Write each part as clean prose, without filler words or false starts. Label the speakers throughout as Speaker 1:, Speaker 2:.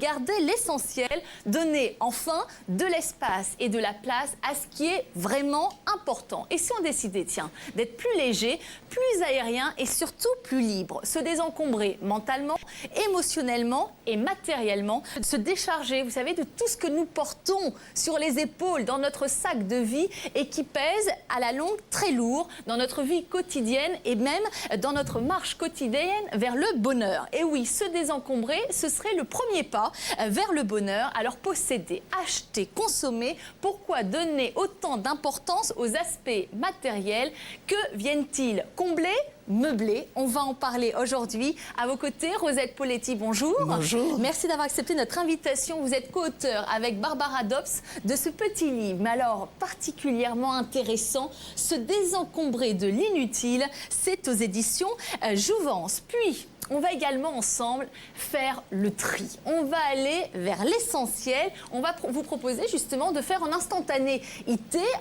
Speaker 1: Garder l'essentiel, donner enfin de l'espace et de la place à ce qui est vraiment important. Et si on décidait, tiens, d'être plus léger, plus aérien et surtout plus libre, se désencombrer mentalement, émotionnellement et matériellement, se décharger, vous savez, de tout ce que nous portons sur les épaules dans notre sac de vie et qui pèse à la longue très lourd dans notre vie quotidienne et même dans notre marche quotidienne vers le bonheur. Et oui, se désencombrer, ce serait le premier pas vers le bonheur. Alors posséder, acheter, consommer, pourquoi donner autant d'importance aux aspects matériels? Que viennent-ils combler? Meubler. On va en parler aujourd'hui. À vos côtés, Rosette Poletti, bonjour.
Speaker 2: Bonjour.
Speaker 1: Merci d'avoir accepté notre invitation. Vous êtes co-auteur avec Barbara Dobbs de ce petit livre, mais alors particulièrement intéressant, Se désencombrer de l'inutile. C'est aux éditions Jouvence. Puis, on va également ensemble faire le tri. On va aller vers l'essentiel. On va vous proposer justement de faire en instantané.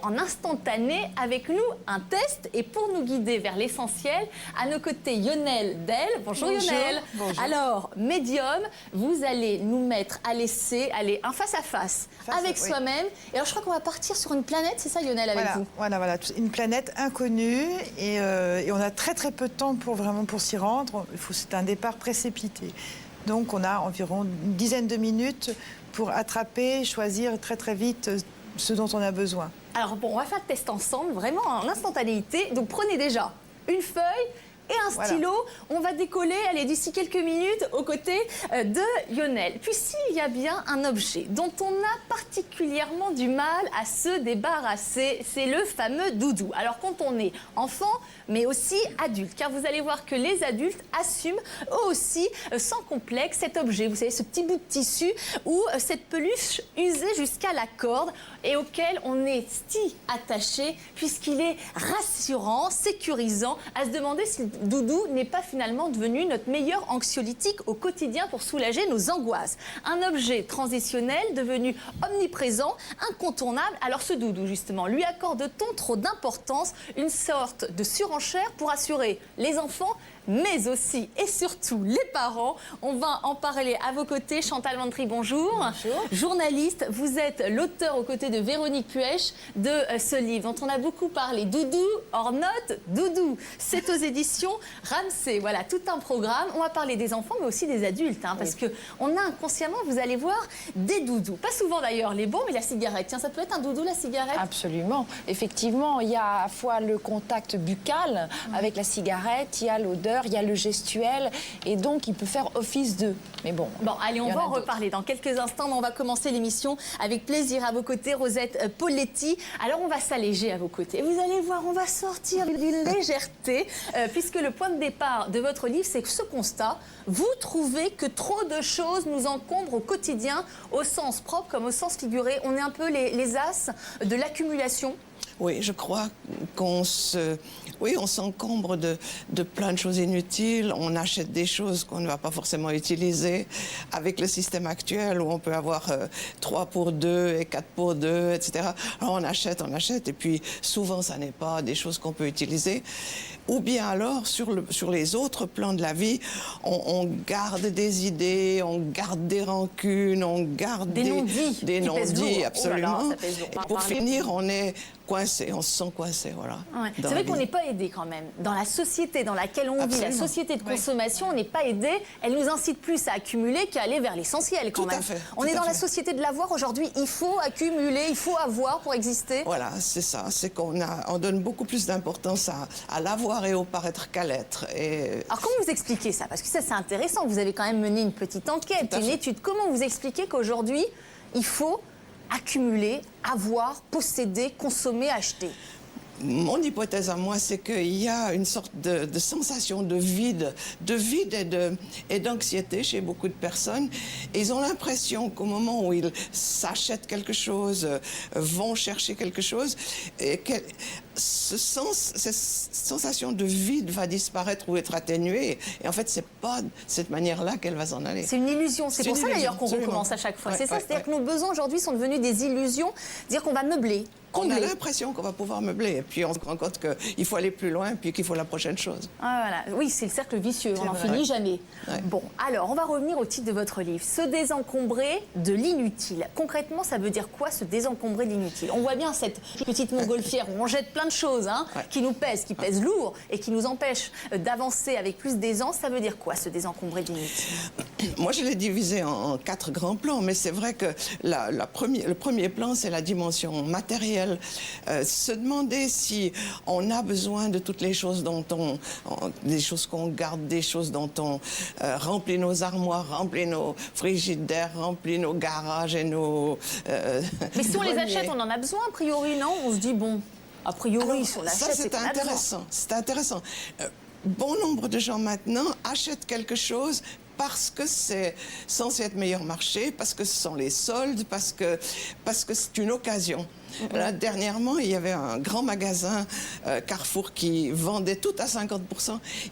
Speaker 1: En instantané avec nous un test. Et pour nous guider vers l'essentiel, à nos côtés, Yonel Del. Bonjour Yonel.
Speaker 2: Bonjour.
Speaker 1: Alors, médium, vous allez nous mettre à laisser aller un face-à-face avec soi-même. Et alors, je crois qu'on va partir sur une planète, c'est ça Yonel, avec vous?
Speaker 2: Voilà, une planète inconnue et on a très peu de temps pour s'y rendre. C'est un départ précipité. Donc on a environ une dizaine de minutes pour attraper, choisir très vite ce dont on a besoin.
Speaker 1: Alors bon, on va faire le test ensemble, vraiment en instantanéité. Donc prenez déjà une feuille et un stylo. On va décoller, allez, d'ici quelques minutes aux côtés de Yonel. Puis s'il y a bien un objet dont on a particulièrement du mal à se débarrasser, c'est le fameux doudou. Alors quand on est enfant, mais aussi adulte, car vous allez voir que les adultes assument eux aussi sans complexe cet objet. Vous savez, ce petit bout de tissu ou cette peluche usée jusqu'à la corde et auquel on est si attaché puisqu'il est rassurant, sécurisant, à se demander si le doudou n'est pas finalement devenu notre meilleur anxiolytique au quotidien pour soulager nos angoisses. Un objet transitionnel devenu omniprésent, incontournable. Alors ce doudou, justement, lui accorde-t-on trop d'importance, une sorte de surenchère pour assurer les enfants mais aussi et surtout les parents? On va en parler à vos côtés. Chantal Mantry, bonjour.
Speaker 2: Bonjour.
Speaker 1: Journaliste, vous êtes l'auteur aux côtés de Véronique Puech de ce livre dont on a beaucoup parlé. Doudou, hors note, doudou. C'est aux éditions Ramsay. Voilà, tout un programme. On va parler des enfants mais aussi des adultes, parce que on a inconsciemment, vous allez voir, des doudous. Pas souvent d'ailleurs les bons, mais la cigarette. Tiens, ça peut être un doudou, la cigarette?
Speaker 3: Absolument. Effectivement, il y a à la fois le contact buccal avec la cigarette, il y a l'odeur, il y a le gestuel, et donc il peut faire office de. Mais bon.
Speaker 1: Bon, allez, on va en reparler dans quelques instants, mais on va commencer l'émission avec plaisir à vos côtés, Rosette Poletti. Alors, on va s'alléger à vos côtés. Vous allez voir, on va sortir d'une légèreté, puisque le point de départ de votre livre, c'est que ce constat, vous trouvez que trop de choses nous encombrent au quotidien, au sens propre comme au sens figuré. On est un peu les as de l'accumulation.
Speaker 4: Oui, je crois qu'on s'encombre de plein de choses inutiles. On achète des choses qu'on ne va pas forcément utiliser. Avec le système actuel où on peut avoir 3 pour 2 et 4 pour 2, etc. Alors on achète, et puis souvent, ça n'est pas des choses qu'on peut utiliser. Ou bien alors, sur les autres plans de la vie, on garde des idées, on garde des rancunes, on garde
Speaker 1: des
Speaker 4: non-dits, absolument.
Speaker 1: Oh là là, ça pèse lourd.
Speaker 4: Et pour finir, on est coincé, on se sent coincé, voilà.
Speaker 1: Ouais. C'est vrai qu'on n'est pas aidé quand même. Dans la société dans laquelle on vit, la société de consommation, on n'est pas aidé. Elle nous incite plus à accumuler qu'à aller vers l'essentiel quand même. On est dans la société de l'avoir aujourd'hui. Il faut accumuler, il faut avoir pour exister.
Speaker 4: Voilà, c'est ça. C'est on donne beaucoup plus d'importance à l'avoir et au paraître qu'à l'être.
Speaker 1: Alors comment vous expliquez ça? Parce que ça c'est intéressant. Vous avez quand même mené une petite enquête, une étude. Comment vous expliquez qu'aujourd'hui, il faut accumuler, avoir, posséder, consommer, acheter?
Speaker 4: Mon hypothèse à moi, c'est qu'il y a une sorte de sensation de vide et d'anxiété chez beaucoup de personnes. Et ils ont l'impression qu'au moment où ils s'achètent quelque chose, vont chercher quelque chose, cette sensation de vide va disparaître ou être atténuée. Et en fait, c'est pas de cette manière-là qu'elle va s'en aller.
Speaker 1: C'est une illusion. C'est pour ça d'ailleurs qu'on recommence à chaque fois. C'est ça, c'est-à-dire que nos besoins aujourd'hui sont devenus des illusions. Dire qu'on va meubler,
Speaker 4: On a
Speaker 1: comblé.
Speaker 4: l'impression qu'on va pouvoir meubler, et puis on se rend compte qu'il faut aller plus loin, puis qu'il faut la prochaine chose.
Speaker 1: Ah, voilà. Oui, c'est le cercle vicieux, on n'en
Speaker 2: vrai.
Speaker 1: finit jamais.
Speaker 4: Ouais.
Speaker 1: Bon, alors, on va revenir au titre de votre livre, Se désencombrer de l'inutile. Concrètement, ça veut dire quoi, se désencombrer de l'inutile? On voit bien cette petite montgolfière où on jette plein de choses qui nous pèsent, qui pèsent lourd et qui nous empêchent d'avancer avec plus d'aisance. Ça veut dire quoi, se désencombrer de l'inutile?
Speaker 4: Moi, je l'ai divisé en 4 grands plans, mais c'est vrai que le premier plan, c'est la dimension matérielle. Se demander si on a besoin de toutes les choses des choses qu'on garde, des choses dont on remplit nos armoires, remplit nos frigidaires, remplit nos garages et nos
Speaker 1: Mais si on les
Speaker 4: greniers.
Speaker 1: achète, on en a besoin, a priori, non? On se dit, bon, a priori,
Speaker 4: Alors,
Speaker 1: si on
Speaker 4: ça,
Speaker 1: l'achète, c'est
Speaker 4: c'est
Speaker 1: qu'on a besoin.
Speaker 4: intéressant. C'est intéressant. Bon nombre de gens maintenant achètent quelque chose parce que c'est censé être meilleur marché, parce que ce sont les soldes, parce que c'est une occasion. Là, dernièrement, il y avait un grand magasin Carrefour qui vendait tout à 50%.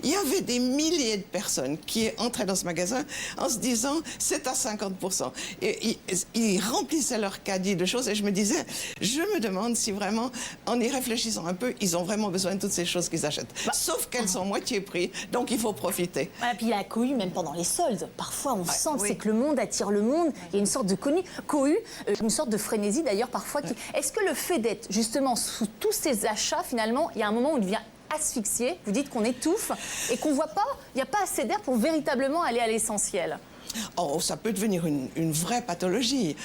Speaker 4: Il y avait des milliers de personnes qui entraient dans ce magasin en se disant c'est à 50%. Et ils remplissaient leur caddie de choses et je me demande si vraiment, en y réfléchissant un peu, ils ont vraiment besoin de toutes ces choses qu'ils achètent. Sauf qu'elles sont moitié prix, donc il faut profiter.
Speaker 1: Et puis la cohue, même pendant les soldes, parfois on sent que
Speaker 2: oui.
Speaker 1: c'est que le monde attire le monde. Il y a une sorte de cohue, une sorte de frénésie d'ailleurs parfois. Est-ce que le fait d'être justement sous tous ces achats, finalement, il y a un moment où il devient asphyxié, vous dites qu'on étouffe et qu'on voit pas, il n'y a pas assez d'air pour véritablement aller à l'essentiel?
Speaker 4: Oh, ça peut devenir une vraie pathologie.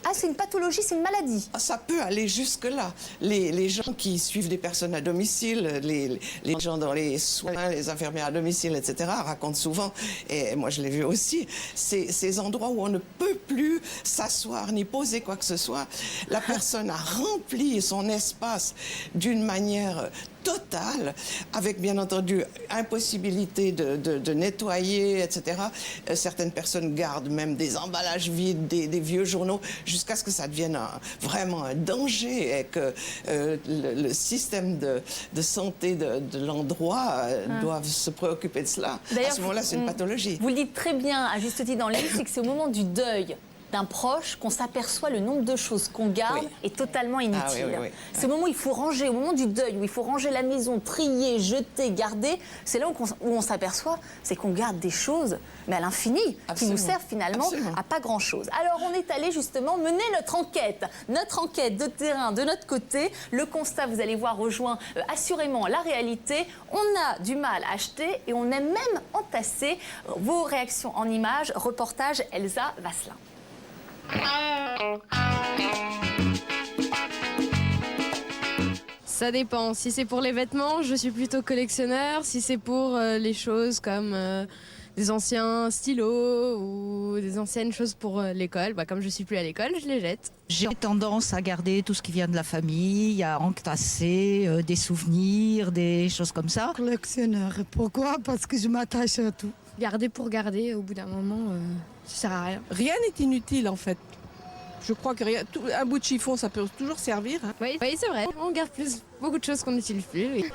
Speaker 1: Ah, c'est une pathologie, c'est une maladie.
Speaker 4: Ça peut aller jusque-là. Les gens qui suivent des personnes à domicile, les gens dans les soins, les infirmières à domicile, etc., racontent souvent, et moi je l'ai vu aussi, ces endroits où on ne peut plus s'asseoir ni poser quoi que ce soit. La personne a rempli son espace d'une manière totale, avec bien entendu impossibilité de nettoyer, etc. Certaines personnes gardent même des emballages vides, des vieux journaux, jusqu'à ce que ça devienne vraiment un danger et que le système de santé de l'endroit doive se préoccuper de cela. À ce moment-là, c'est une pathologie.
Speaker 1: Vous le dites très bien, à juste titre dans le livre, c'est que c'est au moment du deuil d'un proche qu'on s'aperçoit le nombre de choses qu'on garde est totalement inutile.
Speaker 4: Ah, oui.
Speaker 1: C'est au moment où il faut ranger, au moment du deuil, où il faut ranger la maison, trier, jeter, garder. C'est là où on s'aperçoit, c'est qu'on garde des choses, mais à l'infini, qui
Speaker 4: Absolument.
Speaker 1: nous servent finalement
Speaker 4: Absolument.
Speaker 1: à pas grand-chose. Alors on est allé justement mener notre enquête de terrain de notre côté. Le constat, vous allez voir, rejoint assurément la réalité. On a du mal à acheter et on aime même entasser. Vos réactions en images, reportage Elsa Vasselin.
Speaker 5: Ça dépend. Si c'est pour les vêtements, je suis plutôt collectionneur. Si c'est pour les choses comme des anciens stylos ou des anciennes choses pour l'école, comme je suis plus à l'école, je les jette.
Speaker 6: J'ai tendance à garder tout ce qui vient de la famille, à entasser des souvenirs, des choses comme ça.
Speaker 7: Collectionneur. Pourquoi? Parce que je m'attache à tout.
Speaker 5: Garder pour garder, au bout d'un moment, ça sert à rien.
Speaker 8: Rien n'est inutile en fait. Je crois que un bout de chiffon, ça peut toujours servir.
Speaker 5: Oui, c'est vrai. On garde beaucoup de choses qu'on n'utilise plus. Oui.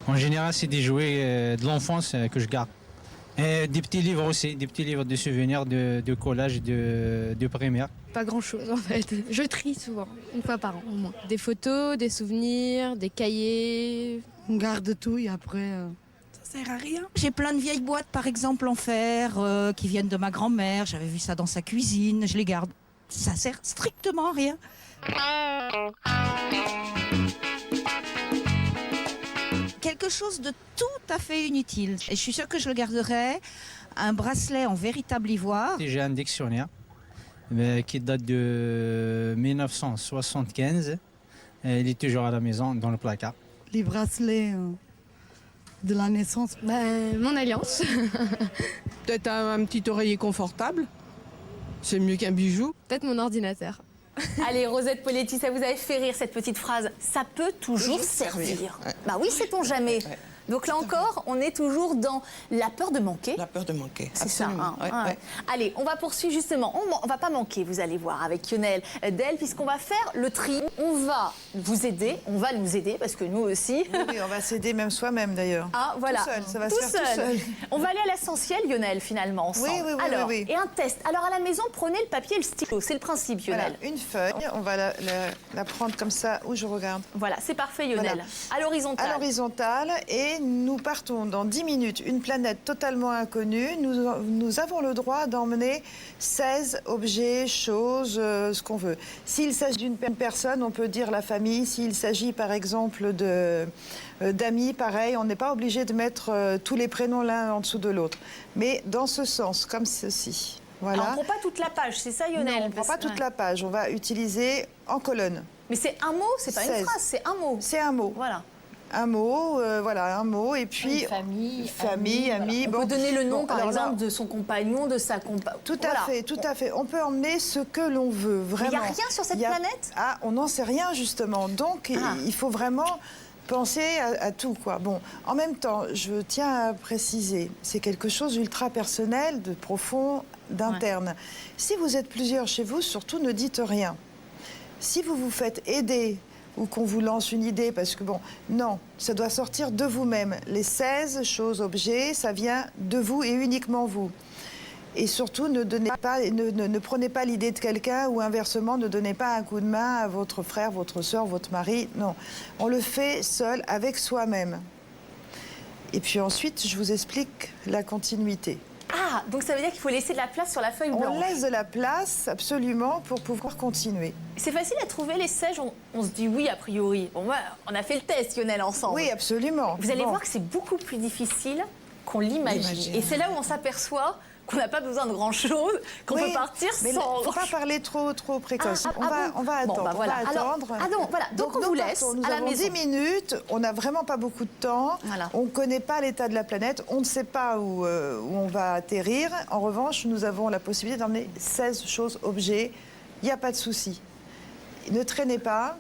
Speaker 9: En général, c'est des jouets de l'enfance que je garde. Et des petits livres aussi, des petits livres de souvenirs, de collage, de primaire.
Speaker 5: Pas grand-chose en fait. Je trie souvent, une fois par an au moins. Des photos, des souvenirs, des cahiers.
Speaker 7: On garde tout et après...
Speaker 8: Ça sert à rien.
Speaker 6: J'ai plein de vieilles boîtes, par exemple, en fer, qui viennent de ma grand-mère. J'avais vu ça dans sa cuisine, je les garde. Ça sert strictement à rien. Quelque chose de tout à fait inutile. Et je suis sûre que je le garderai. Un bracelet en véritable ivoire.
Speaker 9: J'ai un dictionnaire qui date de 1975. Il est toujours à la maison, dans le placard.
Speaker 7: Les bracelets de la naissance.
Speaker 5: Mon alliance.
Speaker 8: Peut-être un petit oreiller confortable. C'est mieux qu'un bijou.
Speaker 5: Peut-être mon ordinateur.
Speaker 1: Allez, Rosette Poletti, ça vous avait fait rire cette petite phrase. Ça peut toujours servir.
Speaker 4: Ouais.
Speaker 1: Bah oui, sait-on jamais. Donc là encore, on est toujours dans la peur de manquer.
Speaker 4: La peur de manquer,
Speaker 1: C'est ça.
Speaker 4: absolument.
Speaker 1: Hein, ouais. Allez, on va poursuivre justement. On va pas manquer, vous allez voir, avec Lionel Del, puisqu'on va faire le tri. On va vous aider, on va nous aider, parce que nous aussi.
Speaker 2: Oui, on va s'aider même soi-même d'ailleurs.
Speaker 1: Ah, voilà.
Speaker 2: Tout seul, ça va se faire tout seul.
Speaker 1: On va aller à l'essentiel, Lionel, finalement, ensemble.
Speaker 2: Oui.
Speaker 1: Alors, et un test. Alors, à la maison, prenez le papier et le stylo. C'est le principe, Lionel.
Speaker 2: Voilà, une feuille. On va la prendre comme ça où je regarde.
Speaker 1: Voilà, c'est parfait, Lionel.
Speaker 2: Voilà.
Speaker 1: À l'horizontale.
Speaker 2: À l'horizontale, et nous partons dans 10 minutes, une planète totalement inconnue. Nous avons le droit d'emmener 16 objets, choses, ce qu'on veut. S'il s'agit d'une personne, on peut dire la famille. S'il s'agit, par exemple, d'amis, pareil, on n'est pas obligé de mettre tous les prénoms l'un en dessous de l'autre. Mais dans ce sens, comme ceci. Voilà.
Speaker 1: Alors, on ne prend pas toute la page, c'est ça, Lionel?
Speaker 2: Non, on ne prend pas toute la page. On va utiliser en colonne.
Speaker 1: Mais c'est un mot, c'est pas une
Speaker 2: 16.
Speaker 1: phrase, c'est un mot.
Speaker 2: C'est un mot.
Speaker 1: Voilà.
Speaker 2: Un mot, voilà, un mot, et puis
Speaker 3: famille,
Speaker 2: amis.
Speaker 1: On
Speaker 2: Bon.
Speaker 1: peut donner le nom,
Speaker 2: Bon,
Speaker 1: par
Speaker 2: alors là,
Speaker 1: exemple, de son compagnon, de sa compagne.
Speaker 2: Tout à fait. On peut emmener ce que l'on veut, vraiment.
Speaker 1: Mais il n'y a rien sur cette planète?
Speaker 2: Ah, on n'en sait rien, justement. Donc, il faut vraiment penser à tout, quoi. Bon, en même temps, je tiens à préciser, c'est quelque chose d'ultra personnel, de profond, d'interne. Ouais. Si vous êtes plusieurs chez vous, surtout ne dites rien. Si vous vous faites aider ou qu'on vous lance une idée, parce que bon, non, ça doit sortir de vous-même. Les 16 choses, objets, ça vient de vous et uniquement vous. Et surtout, ne prenez pas l'idée de quelqu'un ou inversement, ne donnez pas un coup de main à votre frère, votre soeur, votre mari. Non, on le fait seul, avec soi-même. Et puis ensuite, je vous explique la continuité.
Speaker 1: Ah, donc ça veut dire qu'il faut laisser de la place sur la feuille blanche.
Speaker 2: On laisse de la place, absolument, pour pouvoir continuer.
Speaker 1: C'est facile à trouver les 16, on se dit oui a priori. Bon, on a fait le test, Lionel, ensemble.
Speaker 2: Oui, absolument.
Speaker 1: Vous allez voir que c'est beaucoup plus difficile qu'on l'imagine. Et c'est là où on s'aperçoit qu'on n'a pas besoin de grand-chose, qu'on peut partir sans...
Speaker 2: Mais il ne faut pas parler trop précoce. On va attendre.
Speaker 1: Bon, bah voilà. Donc on vous laisse à la maison.
Speaker 2: 10 minutes, on n'a vraiment pas beaucoup de temps, on ne connaît pas l'état de la planète, on ne sait pas où on va atterrir. En revanche, nous avons la possibilité d'emmener 16 choses, objets, il n'y a pas de souci. Ne traînez pas,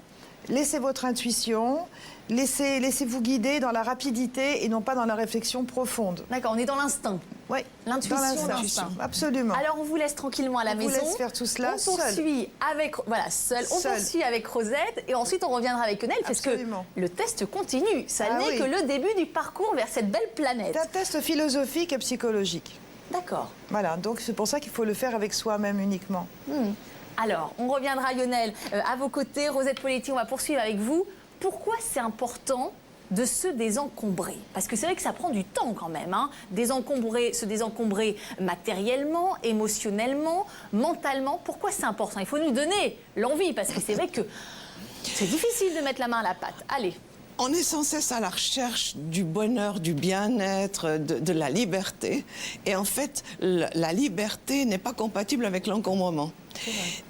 Speaker 2: laissez votre intuition, laissez-vous guider dans la rapidité et non pas dans la réflexion profonde.
Speaker 1: D'accord, on est dans l'instinct.
Speaker 2: Oui,
Speaker 1: l'intuition,
Speaker 2: l'instinct. Absolument.
Speaker 1: Alors on vous laisse tranquillement à la maison.
Speaker 2: On vous laisse faire tout cela
Speaker 1: seul. On poursuit avec, on poursuit avec Rosette et ensuite on reviendra avec Lionel parce que le test continue. Ça n'est que le début du parcours vers cette belle planète.
Speaker 2: C'est un test philosophique et psychologique.
Speaker 1: D'accord.
Speaker 2: Voilà, donc c'est pour ça qu'il faut le faire avec soi-même uniquement.
Speaker 1: Alors, on reviendra, Lionel, à vos côtés. Rosette Poletti, on va poursuivre avec vous. Pourquoi c'est important de se désencombrer? Parce que c'est vrai que ça prend du temps quand même. Hein. Se désencombrer matériellement, émotionnellement, mentalement. Pourquoi c'est important? Il faut nous donner l'envie, parce que c'est vrai que c'est difficile de mettre la main à la pâte. Allez.
Speaker 4: On est sans cesse à la recherche du bonheur, du bien-être, de la liberté. Et en fait, la liberté n'est pas compatible avec l'encombrement.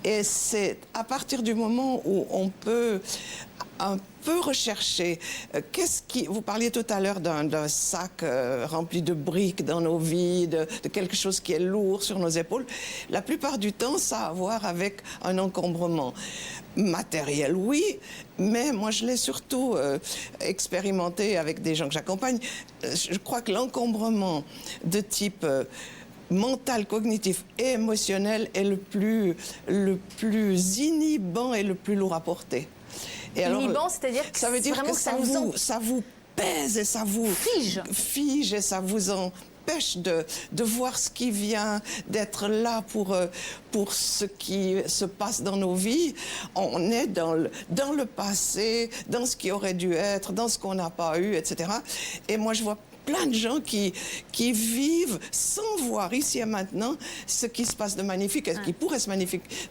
Speaker 4: Et c'est à partir du moment où on peut un peu rechercher vous parliez tout à l'heure d'un sac rempli de briques dans nos vies, de quelque chose qui est lourd sur nos épaules. La plupart du temps, ça a à voir avec un encombrement matériel, oui, mais moi je l'ai surtout expérimenté avec des gens que j'accompagne. Je crois que l'encombrement de type mental, cognitif et émotionnel est le plus inhibant et le plus lourd à porter. Et
Speaker 1: inhibant, c'est-à-dire que
Speaker 4: ça veut dire que ça vous pèse et ça vous fige et ça vous empêche de voir ce qui vient, d'être là pour ce qui se passe dans nos vies. On est dans le passé, dans ce qui aurait dû être, dans ce qu'on n'a pas eu, etc. Et moi, je vois plein de gens qui vivent sans voir ici et maintenant ce qui se passe de magnifique et ce qui pourrait se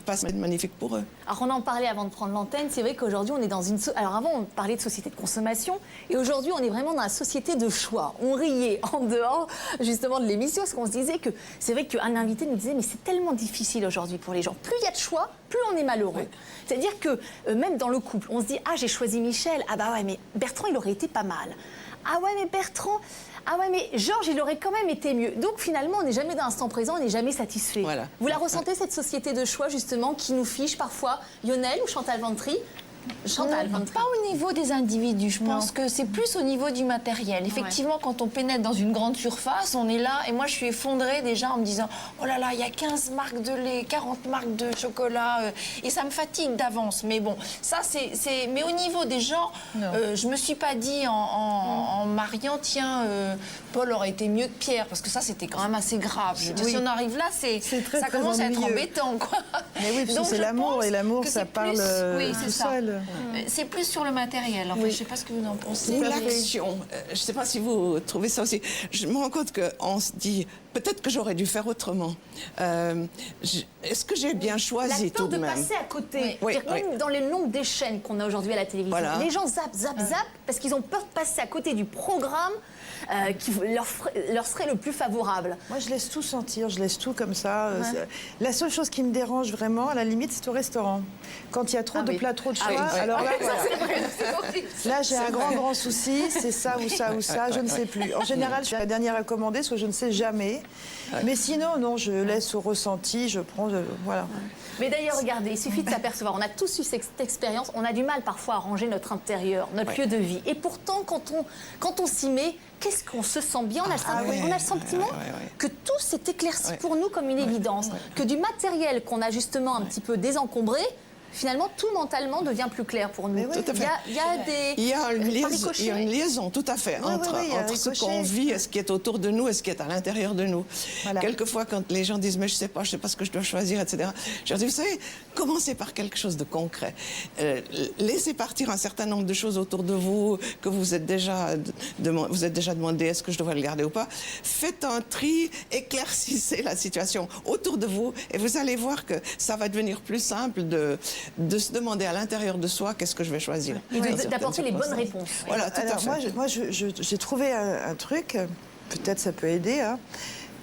Speaker 4: passer de magnifique pour eux.
Speaker 1: Alors on en parlait avant de prendre l'antenne, c'est vrai qu'aujourd'hui on est dans une... Alors avant on parlait de société de consommation et aujourd'hui on est vraiment dans la société de choix. On riait en dehors justement de l'émission parce qu'on se disait que c'est vrai qu'un invité nous disait mais c'est tellement difficile aujourd'hui pour les gens. Plus il y a de choix, plus on est malheureux. Oui. C'est-à-dire que même dans le couple, on se dit ah j'ai choisi Michel, ah bah ouais mais Bertrand il aurait été pas mal. Ah ouais, mais Bertrand, ah ouais, mais Georges, il aurait quand même été mieux. Donc finalement, on n'est jamais dans l'instant présent, on n'est jamais satisfait. Voilà. Vous la ressentez, cette société de choix, justement, qui nous fiche parfois, Lionel ou Chantal Ventry? Chantal,
Speaker 3: Non, pas au niveau des individus. Je pense que c'est plus au niveau du matériel. Effectivement, quand on pénètre dans une grande surface, on est là. Et moi, je suis effondrée déjà en me disant oh là là, il y a 15 marques de lait, 40 marques de chocolat. Et ça me fatigue d'avance. Mais bon, ça, c'est. Mais au niveau des gens, je me suis pas dit en mariant, tiens, Paul aurait été mieux que Pierre. Parce que ça, c'était quand même assez grave. Je veux dire, si on arrive là, ça commence à être embêtant, quoi.
Speaker 2: Mais oui, parce que c'est l'amour. Et l'amour, ça parle tout seul.
Speaker 3: C'est plus sur le matériel. Enfin, je ne sais pas ce que vous en pensez.
Speaker 4: Ou l'action. Je ne sais pas si vous trouvez ça aussi. Je me rends compte qu'on se dit, peut-être que j'aurais dû faire autrement. Est-ce que j'ai bien choisi tout de même?
Speaker 1: La peur de passer à côté.
Speaker 4: Oui,
Speaker 1: Même dans les nombre des chaînes qu'on a aujourd'hui à la télévision, les gens zappent, parce qu'ils ont peur de passer à côté du programme qui leur serait le plus favorable.
Speaker 2: Moi, je laisse tout sentir, je laisse tout comme ça. La seule chose qui me dérange vraiment, à la limite, c'est au restaurant. Quand il y a trop de plats, trop de choix, alors là, là j'ai un grand souci, c'est ça ou ça ou ça, je ne sais plus. En général, je suis la dernière à commander, parce que je ne sais jamais. Mais sinon, non, je laisse au ressenti, je prends, voilà.
Speaker 1: Mais d'ailleurs, regardez, il suffit de s'apercevoir. On a tous eu cette expérience. On a du mal parfois à ranger notre intérieur, notre lieu de vie. Et pourtant, quand on s'y met, qu'est-ce qu'on se sent bien? On a le sentiment que tout s'est éclairci pour nous comme une évidence. Que du matériel qu'on a justement un petit peu désencombré, finalement, tout mentalement devient plus clair pour nous.
Speaker 4: Tout à fait. Il y a une liaison, tout à fait, entre ce qu'on vit et ce qui est autour de nous et ce qui est à l'intérieur de nous. Voilà. Quelquefois, quand les gens disent « mais je sais pas ce que je dois choisir, etc. » Je leur dis « vous savez, commencez par quelque chose de concret. Laissez partir un certain nombre de choses autour de vous que vous êtes déjà demandé est-ce que je devrais le garder ou pas. Faites un tri, éclaircissez la situation autour de vous et vous allez voir que ça va devenir plus simple de se demander à l'intérieur de soi qu'est-ce que je vais choisir.
Speaker 1: D'apporter les bonnes réponses.
Speaker 2: Voilà, tout à fait. Moi, j'ai trouvé un truc, peut-être ça peut aider. Hein.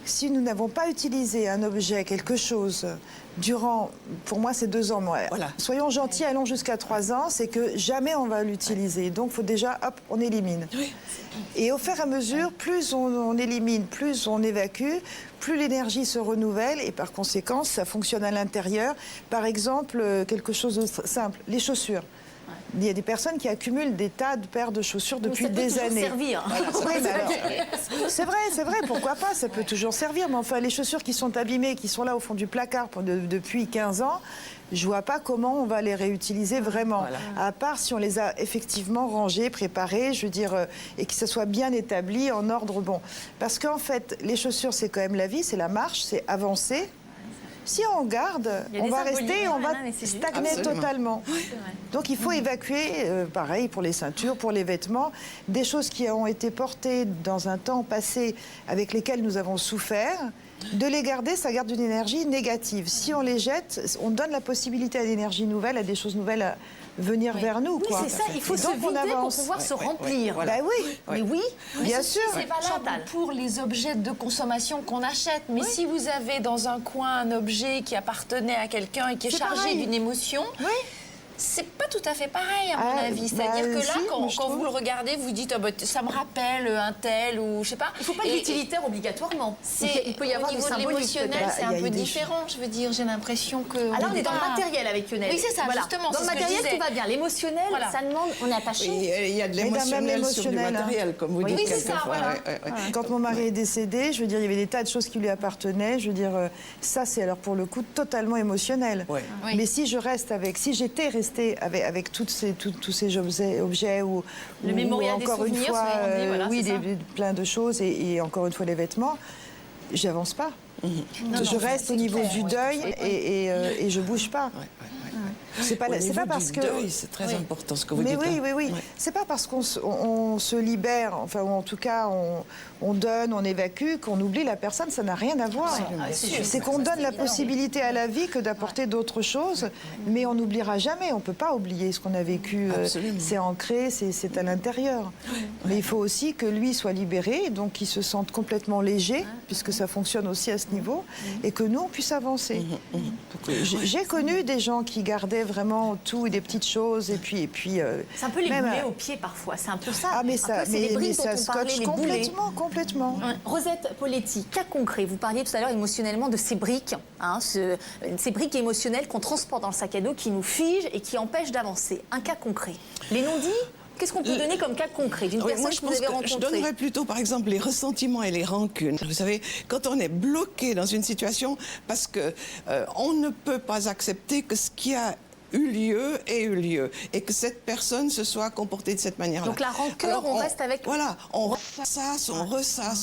Speaker 2: Si nous n'avons pas utilisé un objet, quelque chose, durant, pour moi, c'est 2 ans. Soyons gentils, allons jusqu'à 3 ans, c'est que jamais on va l'utiliser. Donc, il faut déjà, hop, on élimine. Et au fur et à mesure, plus on élimine, plus on évacue, plus l'énergie se renouvelle et par conséquent, ça fonctionne à l'intérieur. Par exemple, quelque chose de simple, les chaussures. Il y a des personnes qui accumulent des tas de paires de chaussures depuis des années.
Speaker 1: Ça peut toujours servir.
Speaker 2: C'est vrai, pourquoi pas, ça peut toujours servir. Mais enfin, les chaussures qui sont abîmées, qui sont là au fond du placard depuis 15 ans, je vois pas comment on va les réutiliser vraiment. À part si on les a effectivement rangées, préparées, je veux dire, et que ça soit bien établi, en ordre bon. Parce qu'en fait, les chaussures, c'est quand même la vie, c'est la marche, c'est avancer. Si on garde, on va rester, on va stagner totalement. Donc il faut évacuer, pareil pour les ceintures, pour les vêtements, des choses qui ont été portées dans un temps passé avec lesquelles nous avons souffert. De les garder, ça garde une énergie négative. Si on les jette, on donne la possibilité à l'énergie nouvelle, à des choses nouvelles à venir vers nous.
Speaker 1: Oui, c'est ça, il faut se vider pour pouvoir se remplir.
Speaker 2: Bah oui,
Speaker 1: mais oui,
Speaker 2: bien sûr.
Speaker 3: C'est valable pour les objets de consommation qu'on achète. Mais si vous avez dans un coin un objet qui appartenait à quelqu'un et qui est chargé d'une émotion... C'est pas tout à fait pareil, à mon avis. C'est-à-dire que là, quand vous le regardez, vous dites ça me rappelle un tel ou je sais pas.
Speaker 1: Il ne faut pas de l'utilitaire obligatoirement.
Speaker 3: Il peut y avoir du symbolique. Au niveau de l'émotionnel, c'est un peu différent. Je veux dire, j'ai l'impression que.
Speaker 1: Alors, on est dans le matériel avec Lionel.
Speaker 3: Oui, c'est ça, justement.
Speaker 1: Dans le matériel, tout va bien. L'émotionnel, ça demande. On est attaché.
Speaker 4: Il y a de l'émotionnel sur du matériel, comme vous dites.
Speaker 3: Oui, c'est ça, voilà.
Speaker 2: Quand mon mari est décédé, je veux dire, il y avait des tas de choses qui lui appartenaient. Je veux dire, ça, c'est alors pour le coup totalement émotionnel. Mais si j'étais restée avec tous ces objets ou
Speaker 1: le mémorial
Speaker 2: encore
Speaker 1: des
Speaker 2: une fois,
Speaker 1: voilà,
Speaker 2: plein de choses et encore une fois les vêtements, j'avance pas. Je reste au niveau du deuil et je bouge pas. C'est pas parce que
Speaker 4: c'est très important ce que vous dites.
Speaker 2: Oui. C'est pas parce qu'on se libère, enfin ou en tout cas on donne, on évacue, qu'on oublie la personne. Ça n'a rien à voir. C'est qu'on donne la possibilité à la vie que d'apporter d'autres choses, mais on n'oubliera jamais. On peut pas oublier ce qu'on a vécu. C'est ancré, c'est à l'intérieur. Mais il faut aussi que lui soit libéré, donc qu'il se sente complètement léger, puisque ça fonctionne aussi à ce niveau, et que nous on puisse avancer. J'ai connu des gens qui gardaient repérer vraiment tout et des petites choses. Et puis
Speaker 1: c'est un peu les
Speaker 2: même,
Speaker 1: boulets aux pieds parfois, c'est un peu ça.
Speaker 2: Ah, mais
Speaker 1: Un
Speaker 2: ça,
Speaker 1: peu, c'est les briques dont
Speaker 2: ça
Speaker 1: on parlait,
Speaker 2: scotche
Speaker 1: les boulets.
Speaker 2: complètement.
Speaker 1: Ouais. Rosette Poletti, cas concret. Vous parliez tout à l'heure émotionnellement de ces briques, ces briques émotionnelles qu'on transporte dans le sac à dos, qui nous figent et qui empêchent d'avancer. Un cas concret. Les non-dits, qu'est-ce qu'on peut donner comme cas concret d'une personne
Speaker 4: moi, je
Speaker 1: que vous
Speaker 4: pense
Speaker 1: avez
Speaker 4: que
Speaker 1: rencontrée?
Speaker 4: je donnerais plutôt, par exemple, les ressentiments et les rancunes. Vous savez, quand on est bloqué dans une situation parce que on ne peut pas accepter que ce qui a eu lieu ait eu lieu et que cette personne se soit comportée de cette manière-là.
Speaker 1: Donc la rancœur, on reste avec...
Speaker 4: Voilà, on ressasse,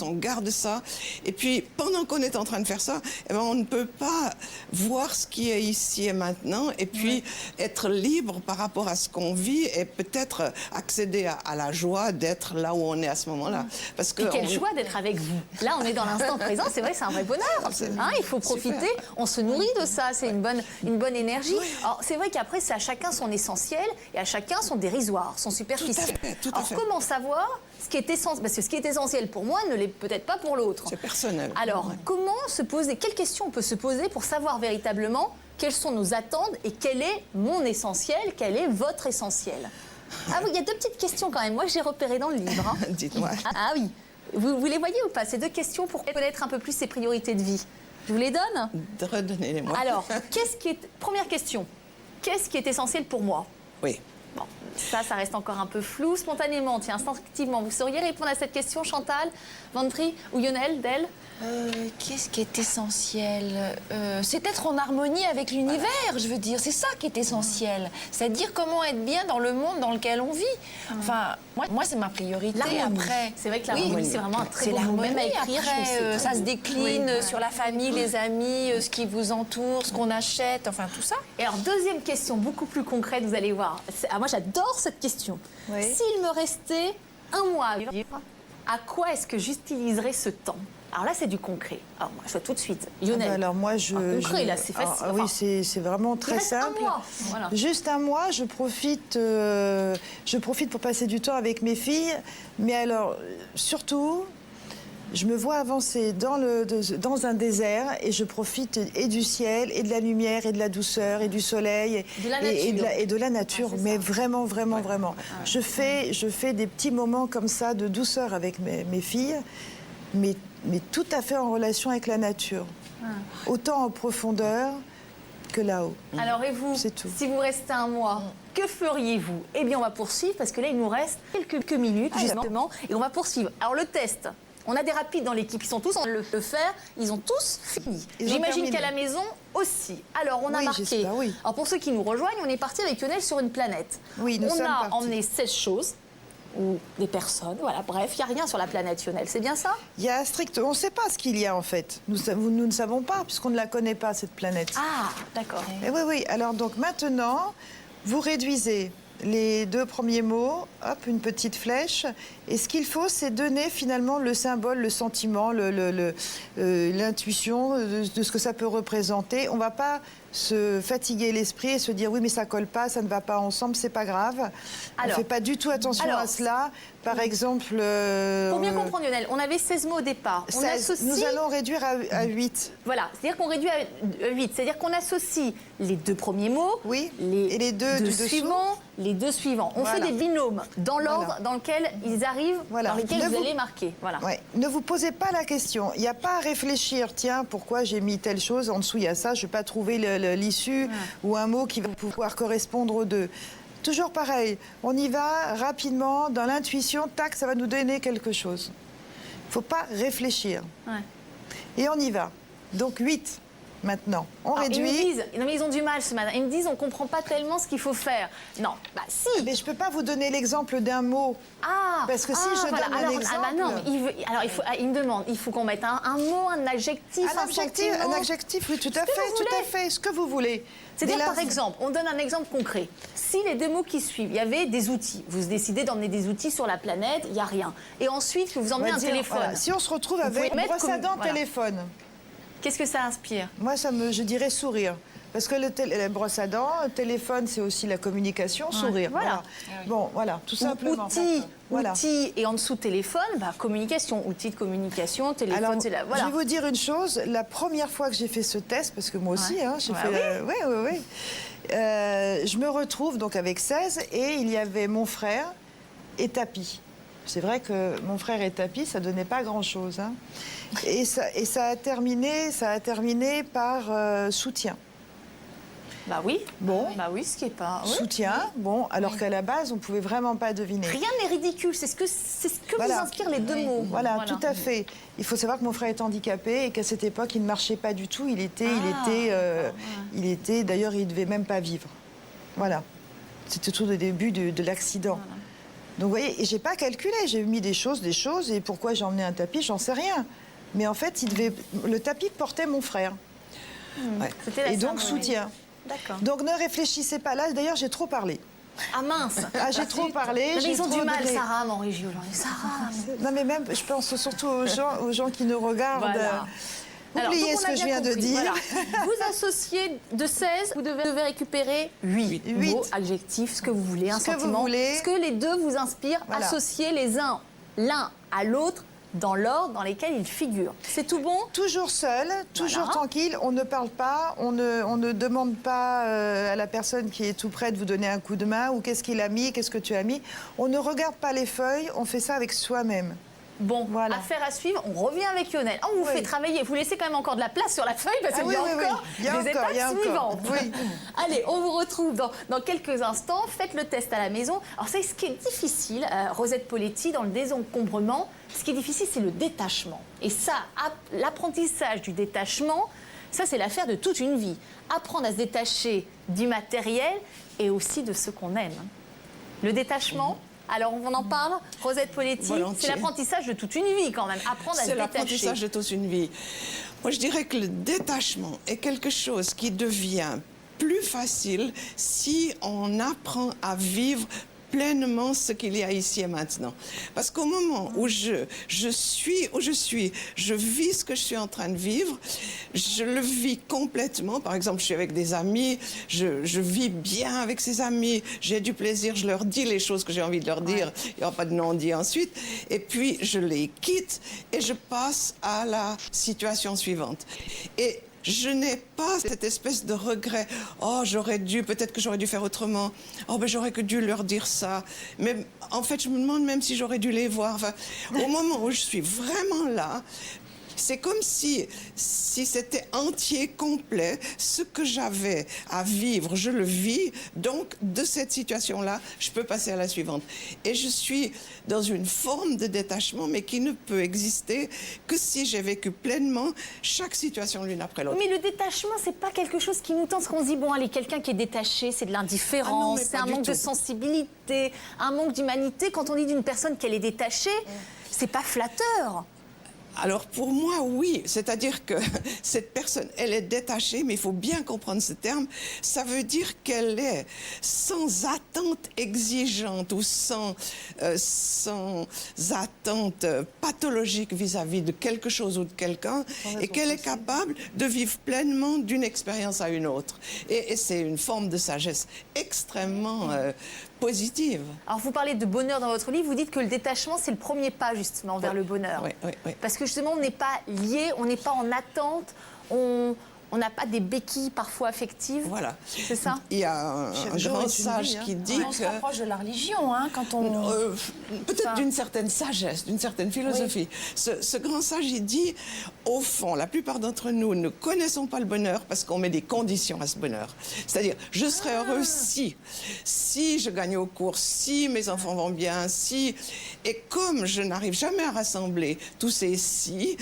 Speaker 4: on garde ça. Et puis, pendant qu'on est en train de faire ça, eh ben, on ne peut pas voir ce qui est ici et maintenant et puis être libre par rapport à ce qu'on vit et peut-être accéder à la joie d'être là où on est à ce moment-là. Parce que
Speaker 1: quelle joie d'être avec vous. Là, on est dans l'instant présent, c'est vrai, c'est un vrai bonheur. Hein, il faut profiter, on se nourrit de ça, c'est une bonne énergie. Alors, c'est vrai qu'après, c'est à chacun son essentiel et à chacun son dérisoire, son superficiel.
Speaker 4: Tout à fait.
Speaker 1: Alors, comment savoir ce qui est essentiel? Parce que ce qui est essentiel pour moi ne l'est peut-être pas pour l'autre.
Speaker 4: C'est personnel.
Speaker 1: Alors, comment se poser, quelles questions on peut se poser pour savoir véritablement quelles sont nos attentes et quel est mon essentiel, quel est votre essentiel? Ah oui, il y a deux petites questions quand même, moi que j'ai repérées dans le livre. Hein.
Speaker 4: Dites-moi.
Speaker 1: Ah oui, vous les voyez ou pas, ces deux questions pour connaître un peu plus ses priorités de vie? Je vous les donne?
Speaker 4: Redonnez-les-moi.
Speaker 1: Alors, première question, qu'est-ce qui est essentiel pour moi?
Speaker 4: Oui.
Speaker 1: Bon, ça reste encore un peu flou. Spontanément, tiens, instinctivement, vous sauriez répondre à cette question, Chantal, Vantri ou Lionel, Del?
Speaker 3: Qu'est-ce qui est essentiel? C'est être en harmonie avec l'univers, je veux dire. C'est ça qui est essentiel. C'est-à-dire comment être bien dans le monde dans lequel on vit. Enfin, moi c'est ma priorité. Après,
Speaker 1: c'est vrai que l'harmonie, c'est vraiment un très bon mot. Même à écrire,
Speaker 3: après, ça se décline sur la famille, les amis, ce qui vous entoure, ce qu'on achète, enfin tout ça.
Speaker 1: Et alors, deuxième question, beaucoup plus concrète, vous allez voir. Moi, j'adore cette question.
Speaker 2: Oui.
Speaker 1: S'il me restait un mois à vivre, à quoi est-ce que j'utiliserais ce temps? Alors là, c'est du concret. Alors moi, je vois tout de suite. Lionel.
Speaker 2: Alors moi,
Speaker 1: concret, là, c'est facile.
Speaker 2: oui, c'est vraiment
Speaker 1: il
Speaker 2: très
Speaker 1: reste
Speaker 2: simple.
Speaker 1: un mois. Voilà.
Speaker 2: Juste un mois, je profite pour passer du temps avec mes filles. Mais alors, surtout, je me vois avancer dans un désert et je profite et du ciel, et de la lumière, et de la douceur, et du soleil, et de la nature. Mais ça. Vraiment. Je fais des petits moments comme ça de douceur avec mes filles, mais tout à fait en relation avec la nature. Autant en profondeur que là-haut.
Speaker 1: Alors, et vous,
Speaker 2: c'est tout.
Speaker 1: Si vous restez un mois, que feriez-vous? Eh bien, on va poursuivre, parce que là, il nous reste quelques minutes, justement, et on va poursuivre. Alors, le test, on a des rapides dans l'équipe, ils sont tous en train de le faire, ils ont tous fini. J'imagine qu'à la maison aussi. Alors, on a marqué.
Speaker 2: Oui.
Speaker 1: Alors, pour ceux qui nous rejoignent, on est parti avec Lionel sur une planète.
Speaker 2: Oui,
Speaker 1: on a emmené 16 choses. Ou des personnes, voilà, bref, il n'y a rien sur la planète, Lionel, c'est bien ça?
Speaker 2: Il y a on ne sait pas ce qu'il y a en fait. Nous ne savons pas, puisqu'on ne la connaît pas, cette planète.
Speaker 1: Ah, d'accord.
Speaker 2: Et oui, alors donc maintenant, vous réduisez les deux premiers mots, hop, une petite flèche, et ce qu'il faut, c'est donner finalement le symbole, le sentiment, l'intuition de ce que ça peut représenter. On ne va pas se fatiguer l'esprit et se dire oui mais ça colle pas, ça ne va pas ensemble, c'est pas grave. On ne fait pas du tout attention à cela. Par exemple...
Speaker 1: Pour bien comprendre Lionel, on avait 16 mots au départ.
Speaker 2: 16, nous allons réduire à 8.
Speaker 1: Voilà, c'est-à-dire qu'on réduit à 8, c'est-à-dire qu'on associe les deux premiers mots,
Speaker 2: et les deux
Speaker 1: suivants, les deux suivants. On fait des binômes dans l'ordre dans lequel ils arrivent, dans lesquels vous allez marquer. Voilà.
Speaker 2: Ouais. Ne vous posez pas la question. Il n'y a pas à réfléchir. Tiens, pourquoi j'ai mis telle chose? En dessous, il y a ça. Je ne vais pas trouver l'issue ou un mot qui va pouvoir correspondre aux deux. Toujours pareil. On y va rapidement, dans l'intuition. Tac, ça va nous donner quelque chose. Il ne faut pas réfléchir. Ouais. Et on y va. Donc 8. Maintenant, on réduit.
Speaker 1: Ils me disent, non mais ils ont du mal ce matin. Ils me disent, on ne comprend pas tellement ce qu'il faut faire. Non, bah si.
Speaker 2: Mais je ne peux pas vous donner l'exemple d'un mot. Parce que si je donne un exemple...
Speaker 1: non, mais il me demande, il faut qu'on mette un mot, un adjectif,
Speaker 2: un adjectif, oui, tout à fait, ce que vous voulez.
Speaker 1: C'est-à-dire, par exemple, on donne un exemple concret. Si les deux mots qui suivent, il y avait des outils, vous décidez d'emmener des outils sur la planète, il n'y a rien. Et ensuite, vous emmenez un téléphone.
Speaker 2: Voilà, si on se retrouve avec brosse à dents, téléphone.
Speaker 1: Qu'est-ce que ça inspire?
Speaker 2: Moi, je dirais sourire. Parce que la brosse à dents, le téléphone, c'est aussi la communication, sourire.
Speaker 1: Voilà.
Speaker 2: Bon, voilà, tout simplement.
Speaker 1: Outil et en dessous téléphone, communication, outil de communication, téléphone,
Speaker 2: Alors,
Speaker 1: c'est là. Voilà.
Speaker 2: je vais vous dire une chose, la première fois que j'ai fait ce test, parce que moi aussi, j'ai fait... Oui. Je me retrouve donc avec 16 et il y avait mon frère et tapis. C'est vrai que mon frère et tapis, ça donnait pas grand-chose. Hein. Et ça a terminé par soutien.
Speaker 1: Bah oui.
Speaker 2: Bon.
Speaker 1: Bah oui, ce qui est pas. Oui.
Speaker 2: Soutien. Bon, alors qu'à la base, on pouvait vraiment pas deviner.
Speaker 1: Rien n'est ridicule. C'est ce que vous inspirent les deux mots.
Speaker 2: Voilà, tout à fait. Il faut savoir que mon frère est handicapé et qu'à cette époque, il ne marchait pas du tout. Il était. D'ailleurs, il devait même pas vivre. Voilà. C'était tout le début de l'accident. Voilà. Donc, vous voyez, et j'ai pas calculé. J'ai mis des choses, et pourquoi j'ai emmené un tapis, j'en sais rien. Mais en fait, le tapis portait mon frère. Ouais. Et donc, soutien.
Speaker 1: D'accord.
Speaker 2: Donc, ne réfléchissez pas. Là, d'ailleurs, j'ai trop parlé.
Speaker 1: Ah mince.
Speaker 2: Ah, j'ai trop parlé.
Speaker 1: Ils ont du mal, Sarah, en régie aujourd'hui. Sarah.
Speaker 2: Non, mais même, je pense surtout aux gens qui nous regardent.
Speaker 1: Voilà.
Speaker 2: Oubliez ce que je viens de dire.
Speaker 1: Voilà. Vous associez de 16, vous devez récupérer 8 mots, adjectifs, ce que vous voulez, un sentiment. Ce que les deux vous inspirent, associez les uns l'un à l'autre dans l'ordre dans lesquels ils figurent. C'est tout bon?
Speaker 2: Toujours seul, toujours tranquille, on ne parle pas, on ne demande pas à la personne qui est tout près de vous donner un coup de main ou qu'est-ce qu'il a mis, qu'est-ce que tu as mis. On ne regarde pas les feuilles, on fait ça avec soi-même.
Speaker 1: Bon, affaire à suivre, on revient avec Lionel. On vous fait travailler, vous laissez quand même encore de la place sur la feuille parce qu'il y a encore des étapes suivantes. Allez, on vous retrouve dans quelques instants. Faites le test à la maison. Alors, c'est ce qui est difficile, Rosette Poletti, dans le désencombrement, ce qui est difficile, c'est le détachement. Et ça, l'apprentissage du détachement, ça, c'est l'affaire de toute une vie. Apprendre à se détacher du matériel et aussi de ce qu'on aime. Le détachement... Alors, on en parle, Rosette Poletti, c'est l'apprentissage de toute une vie quand même, apprendre à se détacher.
Speaker 4: C'est l'apprentissage de toute une vie. Moi, je dirais que le détachement est quelque chose qui devient plus facile si on apprend à vivre pleinement ce qu'il y a ici et maintenant. Parce qu'au moment où je suis où je suis, je vis ce que je suis en train de vivre, je le vis complètement. Par exemple, je suis avec des amis, je vis bien avec ces amis, j'ai du plaisir, je leur dis les choses que j'ai envie de leur dire, il n'y aura pas de non-dit ensuite, et puis je les quitte et je passe à la situation suivante. Et je n'ai pas cette espèce de regret. Oh, peut-être que j'aurais dû faire autrement. Oh, j'aurais que dû leur dire ça. Mais en fait, je me demande même si j'aurais dû les voir. Enfin, au moment où je suis vraiment là, c'est comme si c'était entier, complet. Ce que j'avais à vivre, je le vis. Donc, de cette situation-là, je peux passer à la suivante. Et je suis dans une forme de détachement, mais qui ne peut exister que si j'ai vécu pleinement chaque situation l'une après l'autre.
Speaker 1: Mais le détachement, c'est pas quelque chose qui nous tente. Parce qu'on se dit, bon, allez, quelqu'un qui est détaché, c'est de l'indifférence, c'est un manque de sensibilité, un manque d'humanité. Quand on dit d'une personne qu'elle est détachée, c'est pas flatteur.
Speaker 4: Alors pour moi, oui. C'est-à-dire que cette personne, elle est détachée, mais il faut bien comprendre ce terme. Ça veut dire qu'elle est sans attente exigeante ou sans attente pathologique vis-à-vis de quelque chose ou de quelqu'un et qu'elle est capable de vivre pleinement d'une expérience à une autre. Et c'est une forme de sagesse extrêmement positive.
Speaker 1: Alors vous parlez de bonheur dans votre livre, vous dites que le détachement, c'est le premier pas justement vers le bonheur.
Speaker 4: Oui.
Speaker 1: Parce que justement, on n'est pas lié, on n'est pas en attente, on n'a pas des béquilles parfois affectives.
Speaker 4: Voilà.
Speaker 1: C'est ça?
Speaker 4: Il y a un grand sage qui dit
Speaker 3: on se rapproche de la religion, quand on...
Speaker 4: peut-être d'une certaine sagesse, d'une certaine philosophie. Oui. Ce grand sage, il dit, au fond, la plupart d'entre nous ne connaissons pas le bonheur parce qu'on met des conditions à ce bonheur. C'est-à-dire, je serais heureux si je gagne aux courses, si mes enfants vont bien, si... Et comme je n'arrive jamais à rassembler tous ces si,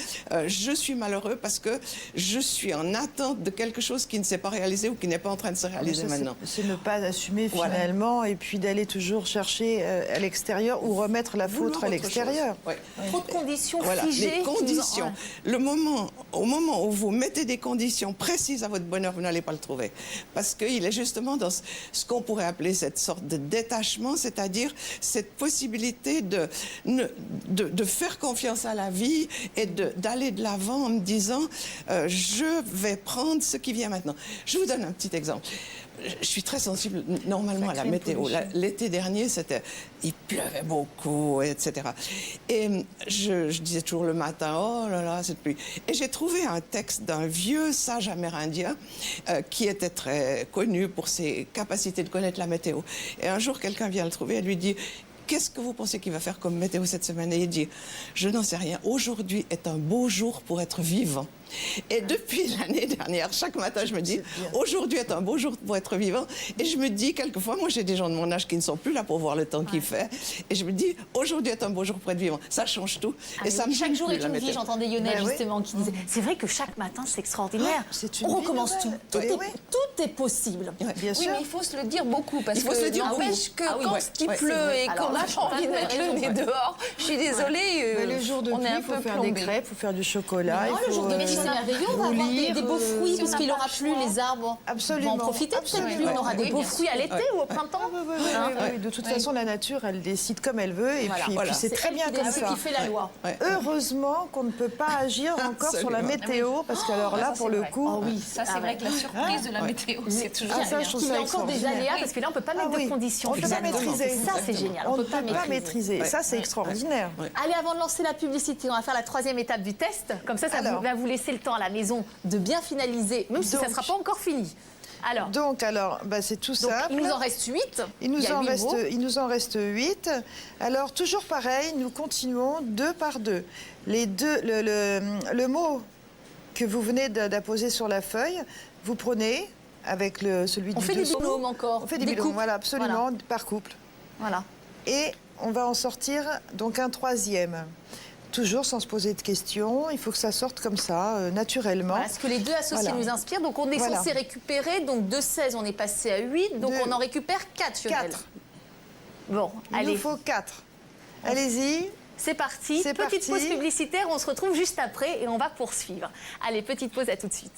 Speaker 4: je suis malheureux parce que je suis en attente de quelque chose qui ne s'est pas réalisé ou qui n'est pas en train de se réaliser maintenant.
Speaker 2: C'est ne pas assumer finalement et puis d'aller toujours chercher à l'extérieur ou remettre la faute à l'extérieur.
Speaker 4: Ouais.
Speaker 1: Trop de conditions
Speaker 4: Voilà,
Speaker 1: figées.
Speaker 4: les conditions. Au moment où vous mettez des conditions précises à votre bonheur, vous n'allez pas le trouver. Parce qu'il est justement dans ce qu'on pourrait appeler cette sorte de détachement, c'est-à-dire cette possibilité de faire confiance à la vie et d'aller de l'avant en me disant je vais prendre ce qui vient maintenant. Je vous donne un petit exemple. Je suis très sensible normalement à la météo. L'été dernier, il pleuvait beaucoup, etc. Et je disais toujours le matin, oh là là, cette pluie. Et j'ai trouvé un texte d'un vieux sage amérindien qui était très connu pour ses capacités de connaître la météo. Et un jour, quelqu'un vient le trouver et lui dit, qu'est-ce que vous pensez qu'il va faire comme météo cette semaine? Et il dit, je n'en sais rien. Aujourd'hui est un beau jour pour être vivant. Et depuis l'année dernière, chaque matin, je me dis, aujourd'hui est un beau jour pour être vivant. Et je me dis, quelquefois, moi, j'ai des gens de mon âge qui ne sont plus là pour voir le temps qu'il fait. Et je me dis, aujourd'hui est un beau jour pour être vivant. Ça change tout. Et ça me
Speaker 1: chaque jour est une vie.
Speaker 4: météo.
Speaker 1: J'entendais Lionel justement qui disait, c'est vrai que chaque matin, c'est extraordinaire. On recommence tout. Tout est possible.
Speaker 2: Bien sûr.
Speaker 3: Oui, mais il faut se le dire beaucoup, parce
Speaker 4: Il faut se le
Speaker 3: que
Speaker 4: dire
Speaker 3: n'empêche que
Speaker 1: Ah oui,
Speaker 3: quand il pleut et
Speaker 1: Alors
Speaker 3: qu'on
Speaker 1: là,
Speaker 3: n'a pas envie de mettre le nez dehors, je suis désolée,
Speaker 2: Mais les jours de
Speaker 3: on
Speaker 2: pluie,
Speaker 3: est un
Speaker 2: il faut
Speaker 3: peu
Speaker 2: faire des
Speaker 3: plombé.
Speaker 2: crêpes, il faut faire du chocolat.
Speaker 1: Le jour de pluie, c'est merveilleux. On va avoir des beaux fruits, parce qu'il n'aura plus les arbres.
Speaker 2: Absolument.
Speaker 1: On va en profiter de cette pluie. On aura des beaux fruits à l'été ou au printemps.
Speaker 2: Oui. De toute façon, la nature, elle décide comme elle veut. Et puis c'est très bien comme ça.
Speaker 1: qui fait la loi.
Speaker 2: Heureusement qu'on ne peut pas agir encore sur la météo, parce qu'alors là, pour le coup...
Speaker 3: Oui, ça c'est vrai que la surprise de la météo, c'est toujours
Speaker 2: ça, je trouve
Speaker 1: Il y
Speaker 2: ça
Speaker 1: a encore des
Speaker 2: extraordinaire.
Speaker 1: aléas, parce que là, on ne peut pas mettre de conditions.
Speaker 2: On ne peut pas
Speaker 1: finalement.
Speaker 2: maîtriser.
Speaker 1: Ça, c'est génial.
Speaker 2: On ne peut pas maîtriser. Ça, c'est extraordinaire.
Speaker 1: Allez, avant de lancer la publicité, on va faire la troisième étape du test. Comme ça, va vous laisser le temps à la maison de bien finaliser, même si ça ne sera pas encore fini.
Speaker 2: Donc, c'est tout simple.
Speaker 1: Il nous en reste 8.
Speaker 2: Il nous en reste 8. Alors, toujours pareil, nous continuons 2 par 2. Le mot que vous venez d'apposer sur la feuille, vous prenez avec celui du dessous.
Speaker 1: On fait des binômes encore.
Speaker 2: On fait des binômes, voilà, absolument, par couple.
Speaker 1: Voilà.
Speaker 2: Et on va en sortir donc un 3e. Toujours sans se poser de questions, il faut que ça sorte comme ça, naturellement.
Speaker 1: Voilà, ce que les deux associés nous inspirent. Donc on est censé récupérer, donc de 16, on est passé à 8, donc on en récupère 4, Lionel.
Speaker 2: 4.
Speaker 1: Bon,
Speaker 2: Il nous faut 4. Allez-y.
Speaker 1: C'est parti. Petite pause publicitaire, on se retrouve juste après et on va poursuivre. Allez, petite pause, à tout de suite.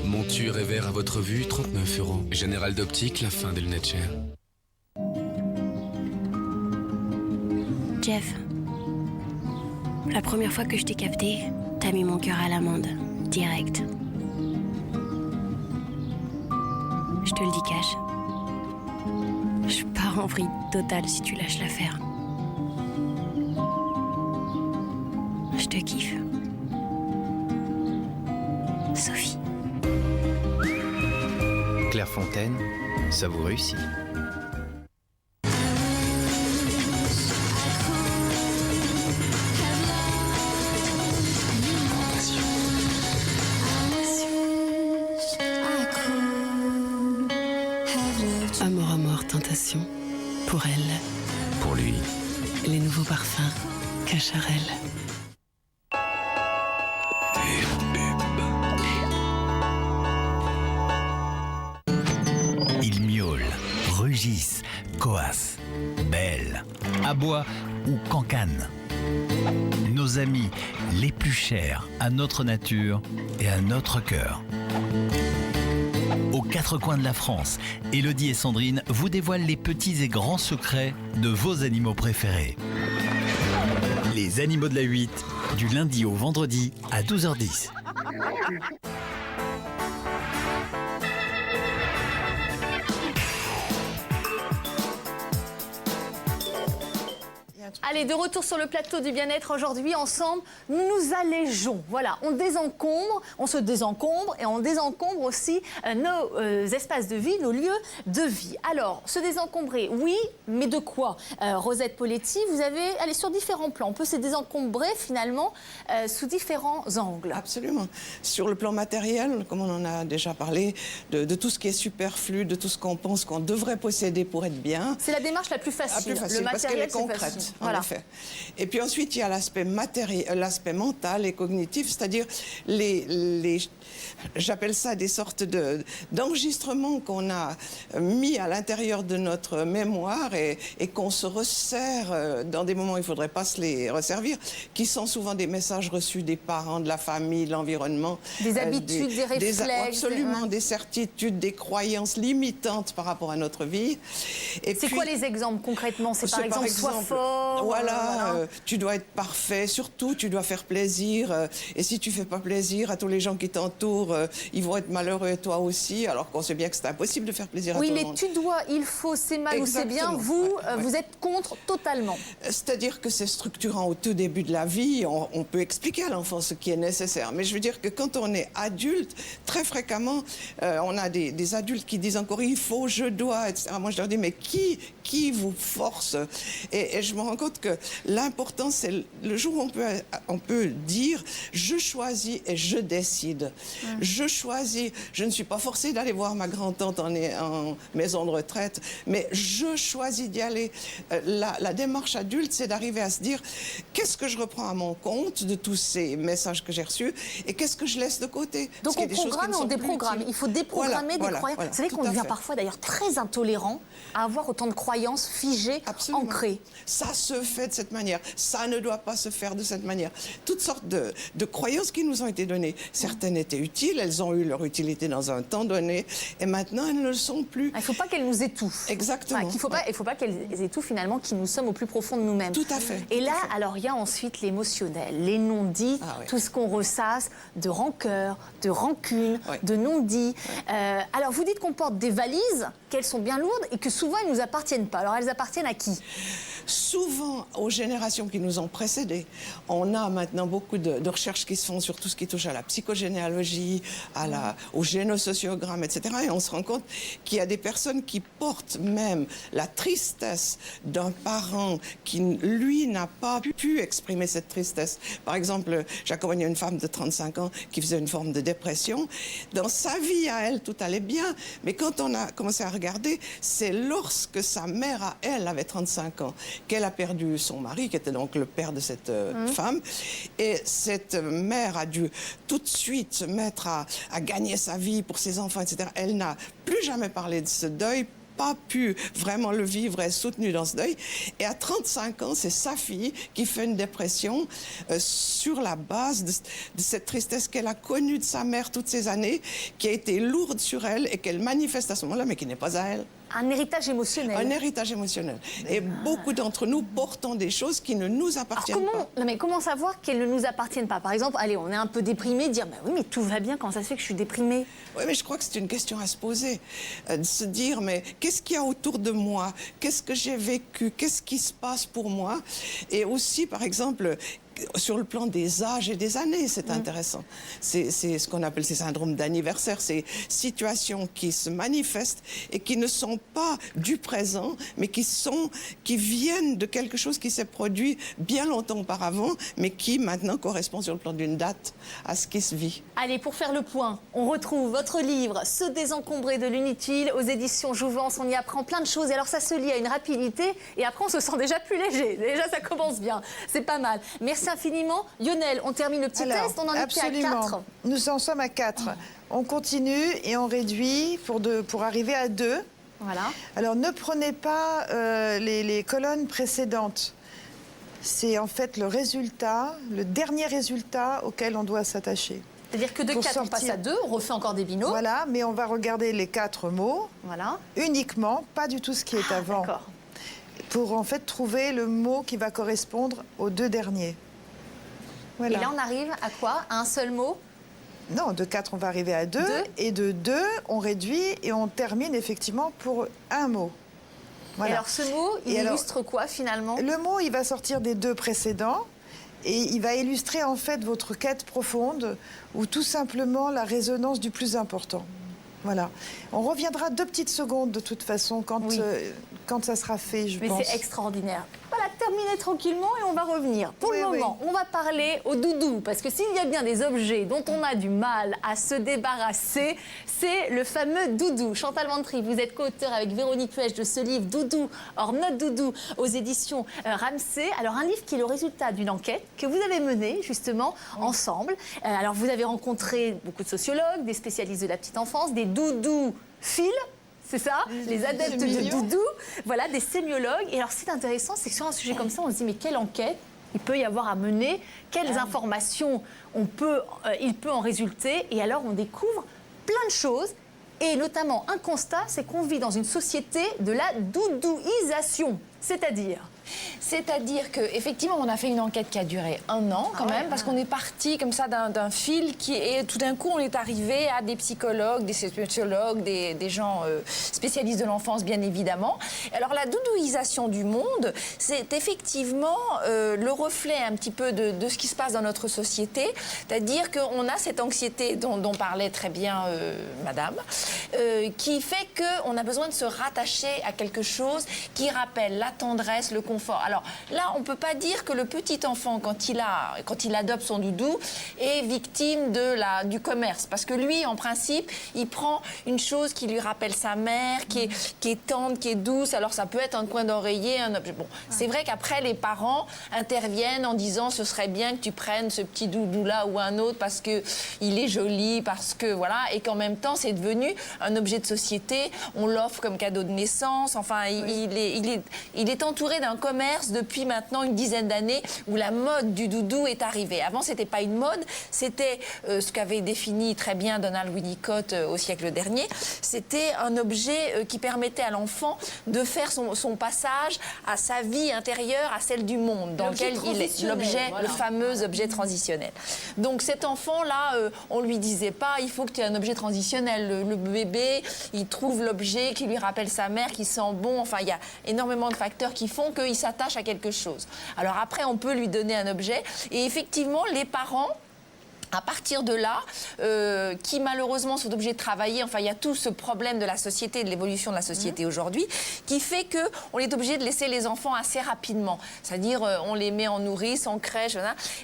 Speaker 10: Monture et verre à votre vue, 39 €. Général d'optique, la fin des lunettes chères.
Speaker 11: Jeff, la première fois que je t'ai capté, t'as mis mon cœur à l'amende, direct. Je te le dis cash. Je pars en vrille totale si tu lâches l'affaire. Je te kiffe. Sophie.
Speaker 12: Clairefontaine, ça vous réussit.
Speaker 11: Amour à mort, tentation. Pour elle.
Speaker 12: Pour lui.
Speaker 11: Les nouveaux parfums Cacharel.
Speaker 13: Ils miaulent, rugissent, coassent, bêlent, aboient ou cancanent. Nos amis les plus chers à notre nature et à notre cœur. Aux 4 coins de la France, Élodie et Sandrine vous dévoilent les petits et grands secrets de vos animaux préférés. Les animaux de la 8, du lundi au vendredi à 12h10.
Speaker 1: Allez, de retour sur le plateau du bien-être aujourd'hui, ensemble, nous nous allégeons. Voilà, on désencombre, on se désencombre et on désencombre aussi nos espaces de vie, nos lieux de vie. Alors, se désencombrer, oui, mais de quoi Rosette Poletti, vous avez allé sur différents plans. On peut se désencombrer finalement sous différents angles.
Speaker 4: Absolument. Sur le plan matériel, comme on en a déjà parlé, de tout ce qui est superflu, de tout ce qu'on pense qu'on devrait posséder pour être bien.
Speaker 1: C'est la démarche la plus facile.
Speaker 4: Le matériel, parce qu'elle est concrète, en effet. Et puis ensuite, il y a l'aspect matériel, l'aspect mental et cognitif, c'est-à-dire j'appelle ça des sortes d'enregistrements qu'on a mis à l'intérieur de notre mémoire et qu'on se resserre dans des moments où il ne faudrait pas se les resservir, qui sont souvent des messages reçus des parents, de la famille, de l'environnement.
Speaker 1: Des habitudes, des réflexes.
Speaker 4: Absolument, des certitudes, des croyances limitantes par rapport à notre vie.
Speaker 1: C'est quoi les exemples concrètement? C'est par exemple, sois fort.
Speaker 4: Voilà, tu dois être parfait, surtout tu dois faire plaisir. Et si tu ne fais pas plaisir à tous les gens qui t'entourent, ils vont être malheureux et toi aussi, alors qu'on sait bien que c'est impossible de faire plaisir à tout le monde.
Speaker 1: Oui, les tu dois, il faut, c'est mal ou c'est bien, vous êtes contre totalement.
Speaker 4: C'est-à-dire que c'est structurant au tout début de la vie, on peut expliquer à l'enfant ce qui est nécessaire. Mais je veux dire que quand on est adulte, très fréquemment, on a des adultes qui disent encore il faut, je dois, etc. Moi je leur dis mais qui vous force? Et je me rends compte que l'important c'est le jour où on peut dire je choisis et je décide. Je choisis, je ne suis pas forcée d'aller voir ma grand-tante en maison de retraite, mais je choisis d'y aller. La démarche adulte, c'est d'arriver à se dire qu'est-ce que je reprends à mon compte de tous ces messages que j'ai reçus et qu'est-ce que je laisse de côté.
Speaker 1: Donc on programme et on déprogramme. Il faut déprogrammer des croyances. Vous savez qu'on devient parfois d'ailleurs très intolérant à avoir autant de croyances figées, ancrées.
Speaker 4: Ça se fait de cette manière. Ça ne doit pas se faire de cette manière. Toutes sortes de croyances qui nous ont été données. Certaines étaient utiles, elles ont eu leur utilité dans un temps donné et maintenant elles ne le sont plus.
Speaker 1: Il ne faut pas qu'elles nous étouffent.
Speaker 4: Exactement.
Speaker 1: Il ne faut pas qu'elles étouffent finalement qui nous sommes au plus profond de nous-mêmes.
Speaker 4: Tout à fait.
Speaker 1: Et là, alors il y a ensuite l'émotionnel, les non-dits, tout ce qu'on ressasse de rancœur, de rancune, de non-dits. Alors vous dites qu'on porte des valises, qu'elles sont bien lourdes et que souvent elles ne nous appartiennent pas. Alors elles appartiennent à qui?
Speaker 4: Souvent aux générations qui nous ont précédés. On a maintenant beaucoup de recherches qui se font sur tout ce qui touche à la psychogénéalogie, au génosociogramme, etc. Et on se rend compte qu'il y a des personnes qui portent même la tristesse d'un parent qui, lui, n'a pas pu exprimer cette tristesse. Par exemple, j'accompagnais une femme de 35 ans qui faisait une forme de dépression. Dans sa vie, à elle, tout allait bien. Mais quand on a commencé à regarder, c'est lorsque sa mère, à elle, avait 35 ans, qu'elle a perdu son mari, qui était donc le père de cette femme. Et cette mère a dû tout de suite se mettre à gagner sa vie pour ses enfants, etc. Elle n'a plus jamais parlé de ce deuil, pas pu vraiment le vivre et être soutenue dans ce deuil. Et à 35 ans, c'est sa fille qui fait une dépression sur la base de cette tristesse qu'elle a connue de sa mère toutes ces années, qui a été lourde sur elle et qu'elle manifeste à ce moment-là, mais qui n'est pas à elle.
Speaker 1: Un héritage émotionnel.
Speaker 4: Un héritage émotionnel. Et beaucoup d'entre nous portons des choses qui ne nous appartiennent pas.
Speaker 1: Non, mais comment savoir qu'elles ne nous appartiennent pas? Par exemple, allez, on est un peu déprimé, dire bah oui, mais tout va bien, quand ça se fait que je suis déprimée?
Speaker 4: Oui, mais je crois que c'est une question à se poser. De se dire, mais qu'est-ce qu'il y a autour de moi? Qu'est-ce que j'ai vécu? Qu'est-ce qui se passe pour moi? Et aussi, par exemple, sur le plan des âges et des années, c'est intéressant. C'est ce qu'on appelle ces syndromes d'anniversaire, ces situations qui se manifestent et qui ne sont pas du présent, mais qui viennent de quelque chose qui s'est produit bien longtemps auparavant, mais qui maintenant correspond sur le plan d'une date à ce qui se vit.
Speaker 1: Allez, pour faire le point, on retrouve votre livre « Se désencombrer de l'inutile » aux éditions Jouvence. On y apprend plein de choses et alors ça se lit à une rapidité et après on se sent déjà plus léger. Déjà ça commence bien, c'est pas mal. Merci infiniment. Lionel, on termine le petit test, on en était à 4.
Speaker 2: Nous en sommes à 4. On continue et on réduit pour arriver à 2.
Speaker 1: Voilà.
Speaker 2: Alors ne prenez pas les colonnes précédentes. C'est en fait le résultat, le dernier résultat auquel on doit s'attacher.
Speaker 1: C'est-à-dire que de 4, on passe à 2, on refait encore des binômes.
Speaker 2: Voilà, mais on va regarder les 4 mots.
Speaker 1: Voilà.
Speaker 2: Uniquement, pas du tout ce qui est avant.
Speaker 1: D'accord.
Speaker 2: Pour en fait trouver le mot qui va correspondre aux 2 derniers. Voilà.
Speaker 1: Et là, on arrive à quoi? À un seul mot?
Speaker 2: Non, de 4, on va arriver à 2. Et de 2, on réduit et on termine effectivement pour un mot. Voilà.
Speaker 1: Et alors ce mot, il illustre quoi finalement?
Speaker 2: Le mot, il va sortir des 2 précédents et il va illustrer en fait votre quête profonde ou tout simplement la résonance du plus important. Voilà. On reviendra 2 petites secondes de toute façon quand ça sera fait, je pense.
Speaker 1: Mais c'est extraordinaire. Voilà, terminer tranquillement et on va revenir. Pour le moment, on va parler au doudou, parce que s'il y a bien des objets dont on a du mal à se débarrasser, c'est le fameux doudou. Chantal Ventry, vous êtes co-auteur avec Véronique Puech de ce livre Doudou, or notre doudou, aux éditions Ramsay. Alors un livre qui est le résultat d'une enquête que vous avez menée justement ensemble. Alors vous avez rencontré beaucoup de sociologues, des spécialistes de la petite enfance, des doudou-philes. C'est ça, les adeptes de doudou, voilà, des sémiologues. Et alors, c'est intéressant, c'est que sur un sujet comme ça, on se dit, mais quelle enquête il peut y avoir à mener, quelles informations il peut en résulter. Et alors, on découvre plein de choses. Et notamment, un constat, c'est qu'on vit dans une société de la doudouisation.
Speaker 3: C'est-à-dire qu'effectivement, on a fait une enquête qui a duré 1 an quand même, parce qu'on est parti comme ça d'un fil et tout d'un coup, on est arrivé à des psychologues, des sociologues, des gens spécialistes de l'enfance, bien évidemment. Alors, la doudouisation du monde, c'est effectivement le reflet un petit peu de ce qui se passe dans notre société. C'est-à-dire qu'on a cette anxiété dont parlait très bien Madame, qui fait qu'on a besoin de se rattacher à quelque chose qui rappelle la tendresse, le confort. Alors là, on ne peut pas dire que le petit enfant, quand il adopte son doudou, est victime du commerce. Parce que lui, en principe, il prend une chose qui lui rappelle sa mère, qui est tendre, qui est douce. Alors ça peut être un coin d'oreiller, un objet. Bon, c'est vrai qu'après, les parents interviennent en disant ce serait bien que tu prennes ce petit doudou-là ou un autre parce qu'il est joli, parce que voilà. Et qu'en même temps, c'est devenu un objet de société. On l'offre comme cadeau de naissance. Enfin, il est entouré d'un commerce depuis maintenant une dizaine d'années où la mode du doudou est arrivée. Avant, c'était pas une mode, c'était ce qu'avait défini très bien Donald Winnicott au siècle dernier. C'était un objet qui permettait à l'enfant de faire son passage à sa vie intérieure, à celle du monde dans lequel il est. L'objet, le fameux objet transitionnel. Donc cet enfant-là, on lui disait pas, il faut que tu aies un objet transitionnel. Le bébé, il trouve l'objet qui lui rappelle sa mère, qui sent bon. Enfin, il y a énormément de facteurs qui font qu'il s'attache à quelque chose. Alors après, on peut lui donner un objet. Et effectivement, les parents, à partir de là, qui malheureusement sont obligés de travailler, enfin il y a tout ce problème de la société, de l'évolution de la société aujourd'hui, qui fait qu'on est obligé de laisser les enfants assez rapidement. C'est-à-dire on les met en nourrice, en crèche,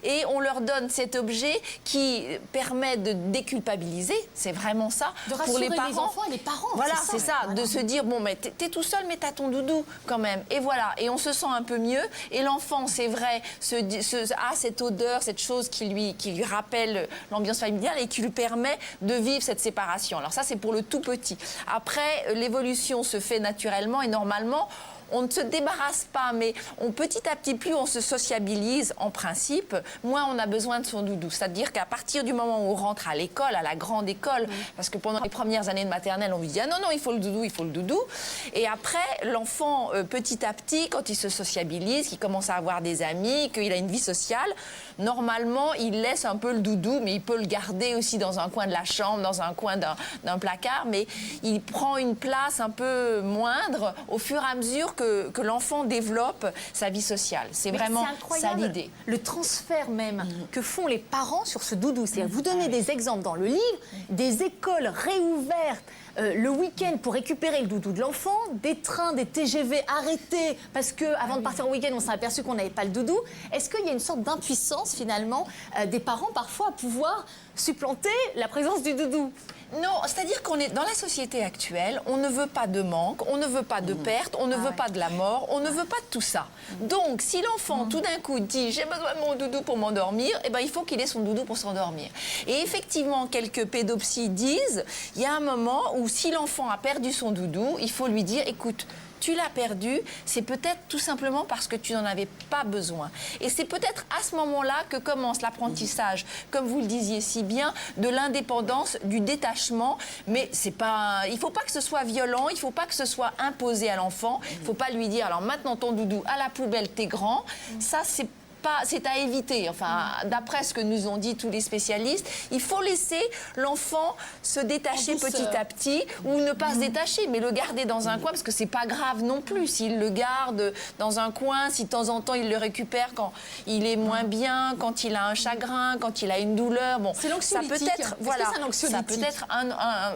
Speaker 3: et on leur donne cet objet qui permet de déculpabiliser, c'est vraiment ça,
Speaker 1: de
Speaker 3: pour les parents.
Speaker 1: Les enfants et les parents.
Speaker 3: Voilà, c'est ça, de se dire, bon, mais t'es tout seul, mais t'as ton doudou quand même. Et voilà, et on se sent un peu mieux. Et l'enfant, c'est vrai, a cette odeur, cette chose qui lui rappelle l'ambiance familiale et qui lui permet de vivre cette séparation. Alors ça, c'est pour le tout petit. Après, l'évolution se fait naturellement et normalement, on ne se débarrasse pas, mais petit à petit, plus on se sociabilise, en principe, moins on a besoin de son doudou. C'est-à-dire qu'à partir du moment où on rentre à l'école, à la grande école, parce que pendant les premières années de maternelle, on lui dit « Ah non, non, il faut le doudou, il faut le doudou ». Et après, l'enfant, petit à petit, quand il se sociabilise, qu'il commence à avoir des amis, qu'il a une vie sociale, normalement, il laisse un peu le doudou, mais il peut le garder aussi dans un coin de la chambre, dans un coin d'un placard, mais il prend une place un peu moindre au fur et à mesure que l'enfant développe sa vie sociale. C'est vraiment ça l'idée.
Speaker 1: Le transfert même que font les parents sur ce doudou. C'est-à-dire, vous donnez des exemples dans le livre, des écoles réouvertes le week-end pour récupérer le doudou de l'enfant, des trains, des TGV arrêtés parce qu'avant de partir au week-end, on s'est aperçu qu'on n'avait pas le doudou. Est-ce qu'il y a une sorte d'impuissance finalement des parents parfois à pouvoir supplanter la présence du doudou?
Speaker 3: Non, c'est-à-dire qu'on est dans la société actuelle, on ne veut pas de manque, on ne veut pas de perte, on ne veut pas de la mort, on ne veut pas de tout ça. Donc, si l'enfant tout d'un coup dit j'ai besoin de mon doudou pour m'endormir, eh ben, il faut qu'il ait son doudou pour s'endormir. Et effectivement, quelques pédopsies disent, il y a un moment où si l'enfant a perdu son doudou, il faut lui dire écoute, tu l'as perdu, c'est peut-être tout simplement parce que tu n'en avais pas besoin. Et c'est peut-être à ce moment-là que commence l'apprentissage, comme vous le disiez si bien, de l'indépendance, du détachement. Mais c'est pas, il ne faut pas que ce soit violent, il ne faut pas que ce soit imposé à l'enfant. Il ne faut pas lui dire, alors maintenant ton doudou à la poubelle, t'es grand. Ça, c'est c'est à éviter. Enfin, d'après ce que nous ont dit tous les spécialistes, il faut laisser l'enfant se détacher petit à petit ou ne pas se détacher, mais le garder dans un coin parce que c'est pas grave non plus s'il le garde dans un coin, si de temps en temps il le récupère quand il est moins bien, quand il a un chagrin, quand il a une douleur. Bon,
Speaker 1: c'est l'anxiolytique.
Speaker 3: Ça peut être, voilà, ça peut être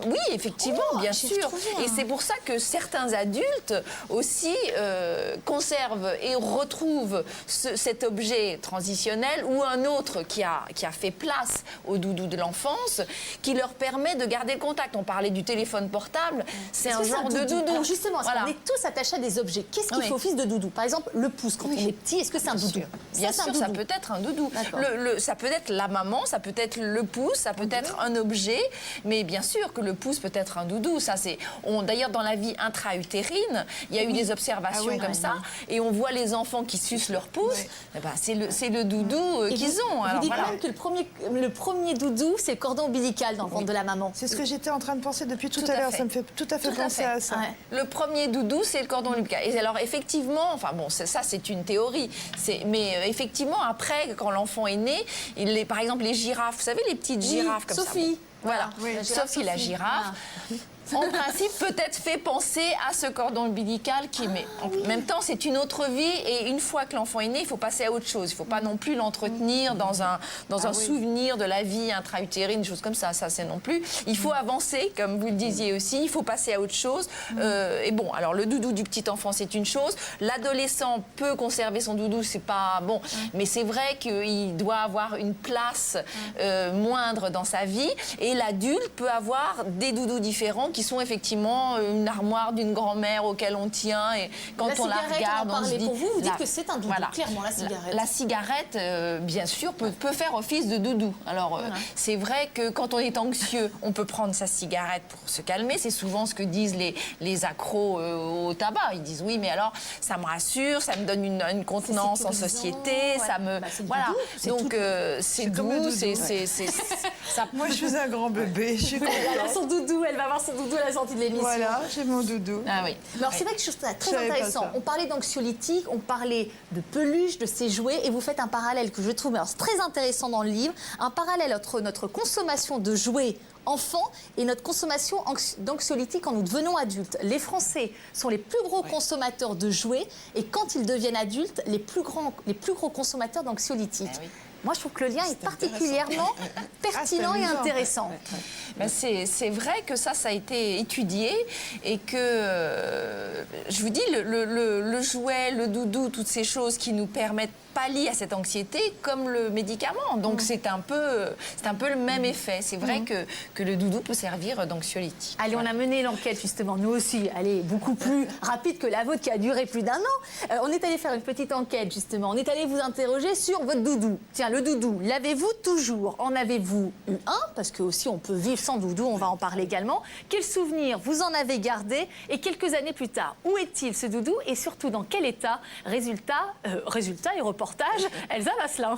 Speaker 3: oui, effectivement, bien sûr. Et c'est pour ça que certains adultes aussi conservent et retrouvent cet objet transitionnel ou un autre qui a fait place au doudou de l'enfance, qui leur permet de garder le contact. On parlait du téléphone portable, c'est un genre de doudou.
Speaker 1: Alors justement, on est tous attachés à des objets. Qu'est-ce qui fait office de doudou? Par exemple, le pouce, quand on est petit, est-ce que c'est un doudou?
Speaker 3: Bien sûr, ça peut être un doudou. Ça peut être la maman, ça peut être le pouce, ça peut être un objet, mais bien sûr que le pouce peut être un doudou. D'ailleurs, dans la vie intra-utérine, il y a eu des observations comme ça, et on voit les enfants qui sucent leur pouce. Eh ben, c'est le doudou qu'ils ont.
Speaker 1: Vous dites même que le premier doudou, c'est le cordon ombilical dans le ventre de la maman.
Speaker 2: C'est ce que j'étais en train de penser depuis tout à l'heure. Ça me fait tout à fait penser à ça.
Speaker 3: Le premier doudou, c'est le cordon ombilical. Et alors, effectivement, enfin bon, ça, c'est une théorie. Mais effectivement, après, quand l'enfant est né, par exemple, les girafes, vous savez, les petites girafes comme
Speaker 1: Sophie.
Speaker 3: ça. Voilà, Sophie la girafe. En principe, peut-être fait penser à ce cordon ombilical mais en même temps, c'est une autre vie. Et une fois que l'enfant est né, il faut passer à autre chose. Il ne faut pas non plus l'entretenir dans un souvenir de la vie intra-utérine, des choses comme ça. Ça, c'est non plus. Il faut avancer, comme vous le disiez aussi. Il faut passer à autre chose. Et bon, alors le doudou du petit enfant, c'est une chose. L'adolescent peut conserver son doudou, c'est pas bon. Mais c'est vrai qu'il doit avoir une place moindre dans sa vie. Et l'adulte peut avoir des doudous différents qui sont effectivement une armoire d'une grand-mère auquel on tient et quand on la regarde, on se dit...
Speaker 1: Pour vous, vous dites que c'est un doudou, clairement, la cigarette.
Speaker 3: La cigarette, bien sûr, peut faire office de doudou. Alors, c'est vrai que quand on est anxieux, on peut prendre sa cigarette pour se calmer. C'est souvent ce que disent les accros au tabac. Ils disent oui, mais alors, ça me rassure, ça me donne une contenance en société, ça me... Voilà. Donc, c'est doux,
Speaker 2: Moi, je suis un grand bébé.
Speaker 1: Elle a son doudou, elle va avoir son doudou à la sortie de l'émission.
Speaker 2: Voilà, j'ai mon doudou.
Speaker 3: Ah oui.
Speaker 1: Alors c'est vrai que je trouve ça très intéressant. On parlait d'anxiolytique, on parlait de peluche, de ses jouets, et vous faites un parallèle que je trouve très intéressant dans le livre, un parallèle entre notre consommation de jouets enfants et notre consommation d'anxiolytiques quand nous devenons adultes. Les Français sont les plus gros consommateurs de jouets, et quand ils deviennent adultes, les plus gros consommateurs d'anxiolytiques. Moi, je trouve que le lien est particulièrement pertinent et intéressant.
Speaker 3: Ben c'est vrai que ça a été étudié et que, je vous dis, le jouet, le doudou, toutes ces choses qui nous permettent pallier à cette anxiété comme le médicament. Donc c'est un peu le même effet. C'est vrai que le doudou peut servir d'anxiolytique.
Speaker 1: Allez, on a mené l'enquête justement, nous aussi, beaucoup plus rapide que la vôtre qui a duré plus d'un an. On est allé faire une petite enquête justement. On est allé vous interroger sur votre doudou. Tiens, le doudou, l'avez-vous toujours? En avez-vous eu un? Parce que aussi on peut vivre sans doudou, on va en parler également. Quel souvenir vous en avez gardé? Et quelques années plus tard, où est-il ce doudou? Et surtout dans quel état? Résultat et reportage, Elsa Vasselin.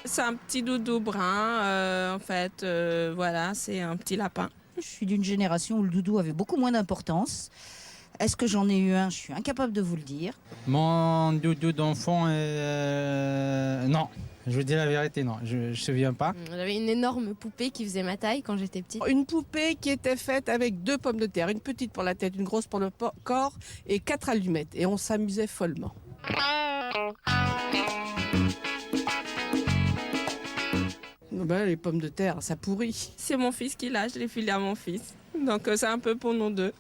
Speaker 8: C'est un petit doudou brun, en fait, voilà, c'est un petit lapin.
Speaker 6: Je suis d'une génération où le doudou avait beaucoup moins d'importance. Est-ce que j'en ai eu un? Je suis incapable de vous le dire.
Speaker 9: Mon doudou d'enfant, non. Je vous dis la vérité, non, je ne me souviens pas.
Speaker 5: J'avais une énorme poupée qui faisait ma taille quand j'étais petite.
Speaker 8: Une poupée qui était faite avec 2 pommes de terre, une petite pour la tête, une grosse pour le corps et 4 allumettes. Et on s'amusait follement. Ben, les pommes de terre, ça pourrit. C'est mon fils qui l'a, je l'ai filé à mon fils. Donc c'est un peu pour nous deux.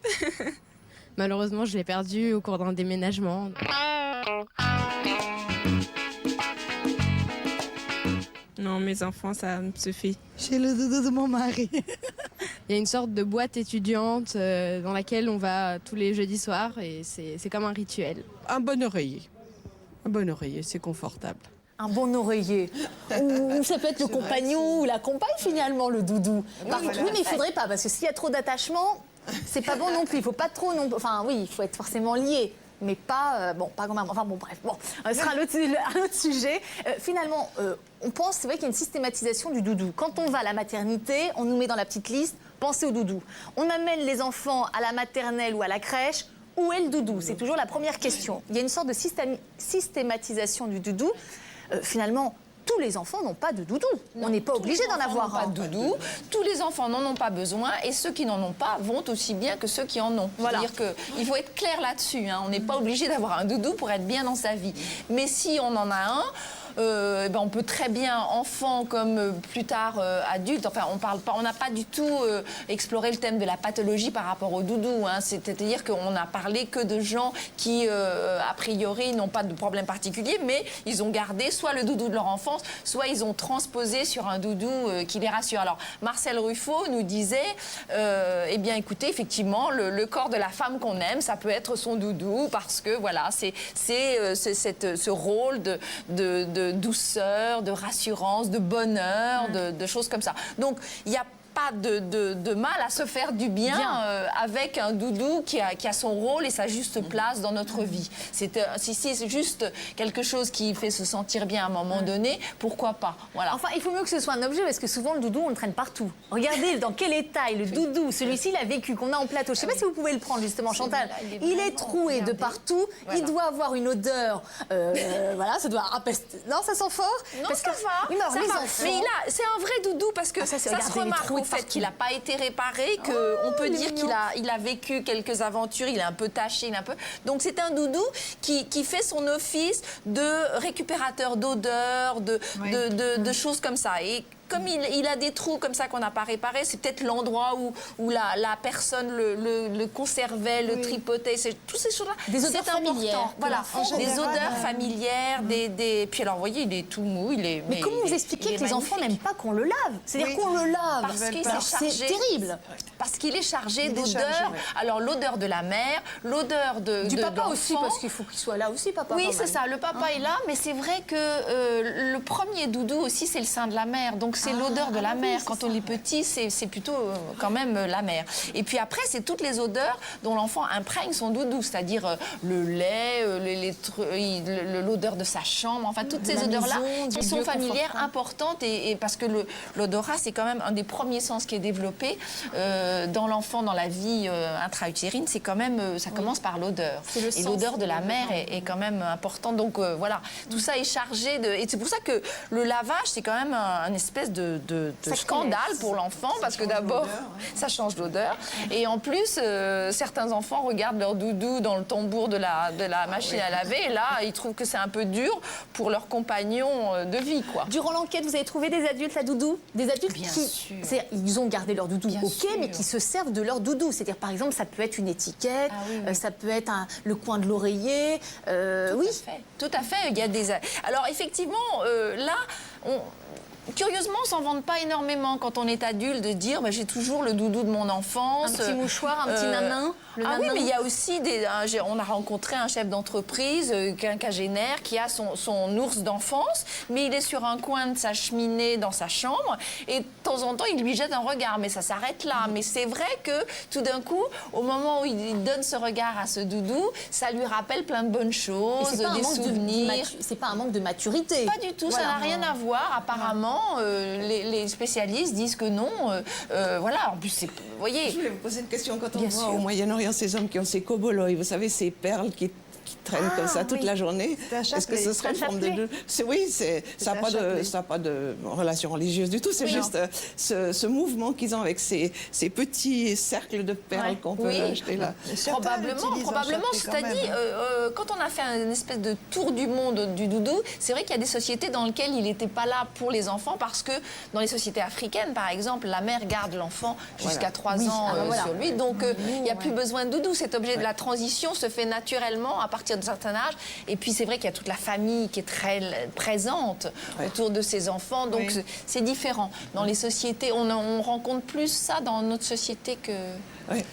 Speaker 5: Malheureusement, je l'ai perdu au cours d'un déménagement.
Speaker 8: Non, mes enfants, ça me suffit.
Speaker 7: J'ai le doudou de mon mari.
Speaker 5: Il y a une sorte de boîte étudiante dans laquelle on va tous les jeudis soirs et c'est comme un rituel.
Speaker 8: Un bon oreiller. Un bon oreiller, c'est confortable.
Speaker 1: Un bon oreiller. Ou ça peut être le compagnon ou la compagne finalement, le doudou. Par contre, oui, mais il ne faudrait pas, parce que s'il y a trop d'attachement, c'est pas bon non plus. Il ne faut pas trop non plus. Enfin oui, il faut être forcément lié. Mais pas, pas quand même. Enfin bon, bref. Bon, ce sera un autre sujet. Finalement, on pense, c'est vrai qu'il y a une systématisation du doudou. Quand on va à la maternité, on nous met dans la petite liste, pensez au doudou. On amène les enfants à la maternelle ou à la crèche, où est le doudou? C'est toujours la première question. Il y a une sorte de systématisation du doudou. Finalement, tous les enfants n'ont pas de doudou. On n'est pas obligé d'en avoir un.
Speaker 3: Pas de doudou. Tous les enfants n'en ont pas besoin et ceux qui n'en ont pas vont aussi bien que ceux qui en ont.
Speaker 1: Voilà.
Speaker 3: C'est-à-dire qu'il faut être clair là-dessus. Hein. On n'est pas obligé d'avoir un doudou pour être bien dans sa vie. Mais si on en a un, on peut très bien, enfant comme plus tard adulte, enfin on n'a pas du tout exploré le thème de la pathologie par rapport au doudou. Hein. C'est-à-dire qu'on n'a parlé que de gens qui, a priori, n'ont pas de problème particulier, mais ils ont gardé soit le doudou de leur enfance, soit ils ont transposé sur un doudou qui les rassure. Alors Marcel Ruffo nous disait, eh bien écoutez, effectivement, le corps de la femme qu'on aime, ça peut être son doudou, parce que voilà, c'est ce rôle de douceur, de rassurance, de bonheur, de choses comme ça. Donc, il n'y a pas de mal à se faire du bien, avec un doudou qui a son rôle et sa juste place dans notre vie. Si c'est juste quelque chose qui fait se sentir bien à un moment donné, pourquoi pas? Voilà.
Speaker 1: Enfin, il faut mieux que ce soit un objet, parce que souvent le doudou, on le traîne partout. Regardez dans quel état est le doudou, celui-ci il a vécu, qu'on a en plateau. Je ne sais pas si vous pouvez le prendre justement, Chantal. Il est troué de partout, il doit avoir une odeur, voilà, ça doit rapester. Non, ça sent fort?
Speaker 3: Non, parce ça va.
Speaker 1: Oui,
Speaker 3: ça va. Mais c'est un vrai doudou, parce que ça se remarque au fait qu'il n'a pas été réparé, qu'on peut dire qu'il a vécu quelques aventures, il est un peu taché, Donc c'est un doudou qui fait son office de récupérateur d'odeurs, de choses comme ça. Et comme il a des trous comme ça qu'on n'a pas réparés, c'est peut-être l'endroit où la personne le conservait, le tripotait, toutes ces choses-là.
Speaker 1: Des odeurs familières.
Speaker 3: Voilà, des odeurs familières, Puis alors, vous voyez, il est tout mou,
Speaker 1: Mais comment vous expliquez que les enfants n'aiment pas qu'on le lave? C'est-à-dire qu'on le lave.
Speaker 3: Parce qu'il est chargé.
Speaker 1: C'est terrible.
Speaker 3: Parce qu'il est chargé d'odeurs. Alors, l'odeur de la mère, l'odeur
Speaker 1: du papa aussi, parce qu'il faut qu'il soit là aussi, papa.
Speaker 3: Oui, c'est ça, le papa est là, mais c'est vrai que le premier doudou aussi, c'est le sein de la mère. Donc, c'est l'odeur de la mère. Quand on est petit, c'est plutôt quand même la mère. Et puis après, c'est toutes les odeurs dont l'enfant imprègne son doudou, c'est-à-dire le lait, l'odeur de sa chambre, enfin toutes ces odeurs-là qui sont familières, importantes, et parce que l'odorat, c'est quand même un des premiers sens qui est développé dans l'enfant, dans la vie intra-utérine. C'est quand même, ça commence par l'odeur. Et l'odeur de la mère est quand même importante. Donc voilà, tout ça est chargé de... Et c'est pour ça que le lavage, c'est quand même un espèce de scandale pour l'enfant, parce que d'abord, ça change d'odeur. Et en plus, certains enfants regardent leur doudou dans le tambour de la machine à laver, et là, ils trouvent que c'est un peu dur pour leur compagnon de vie, quoi.
Speaker 1: Durant l'enquête, vous avez trouvé des adultes à doudou? Des adultes ils ont gardé leur doudou, mais qui se servent de leur doudou. C'est-à-dire, par exemple, ça peut être une étiquette, ça peut être le coin de l'oreiller.
Speaker 3: Tout à fait. Il y a des... Alors, effectivement, là, curieusement, on s'en vante pas énormément quand on est adulte de dire j'ai toujours le doudou de mon enfance.
Speaker 1: Un petit mouchoir, un petit nanin.
Speaker 3: Oui, mais il y a aussi on a rencontré un chef d'entreprise, quinquagénaire, qui a son ours d'enfance, mais il est sur un coin de sa cheminée dans sa chambre, et de temps en temps, il lui jette un regard, mais ça s'arrête là. Mais c'est vrai que tout d'un coup, au moment où il donne ce regard à ce doudou, ça lui rappelle plein de bonnes choses, des souvenirs.
Speaker 1: C'est pas un manque de maturité.
Speaker 3: Pas du tout, ça n'a rien à voir, apparemment. Les spécialistes disent que non. Voilà, en plus, vous voyez...
Speaker 4: Je voulais vous poser une question. Quand on voit au Moyen-Orient ces hommes qui ont ces koboloi, vous savez, ces perles qui traînent comme ça toute la journée. Est-ce que ce serait une forme de... Oui, ça n'a pas de relation religieuse du tout. C'est juste ce mouvement qu'ils ont avec ces petits cercles de perles qu'on peut acheter là.
Speaker 3: Probablement. C'est-à-dire, quand on a fait une espèce de tour du monde du doudou, c'est vrai qu'il y a des sociétés dans lesquelles il n'était pas là pour les enfants, parce que dans les sociétés africaines, par exemple, la mère garde l'enfant jusqu'à 3 ans sur lui. Donc, il n'y a plus besoin de doudou. Cet objet de la transition se fait naturellement à partir d'un certain âge. Et puis c'est vrai qu'il y a toute la famille qui est très présente autour de ces enfants, donc c'est différent. Dans les sociétés, on rencontre plus ça dans notre société que...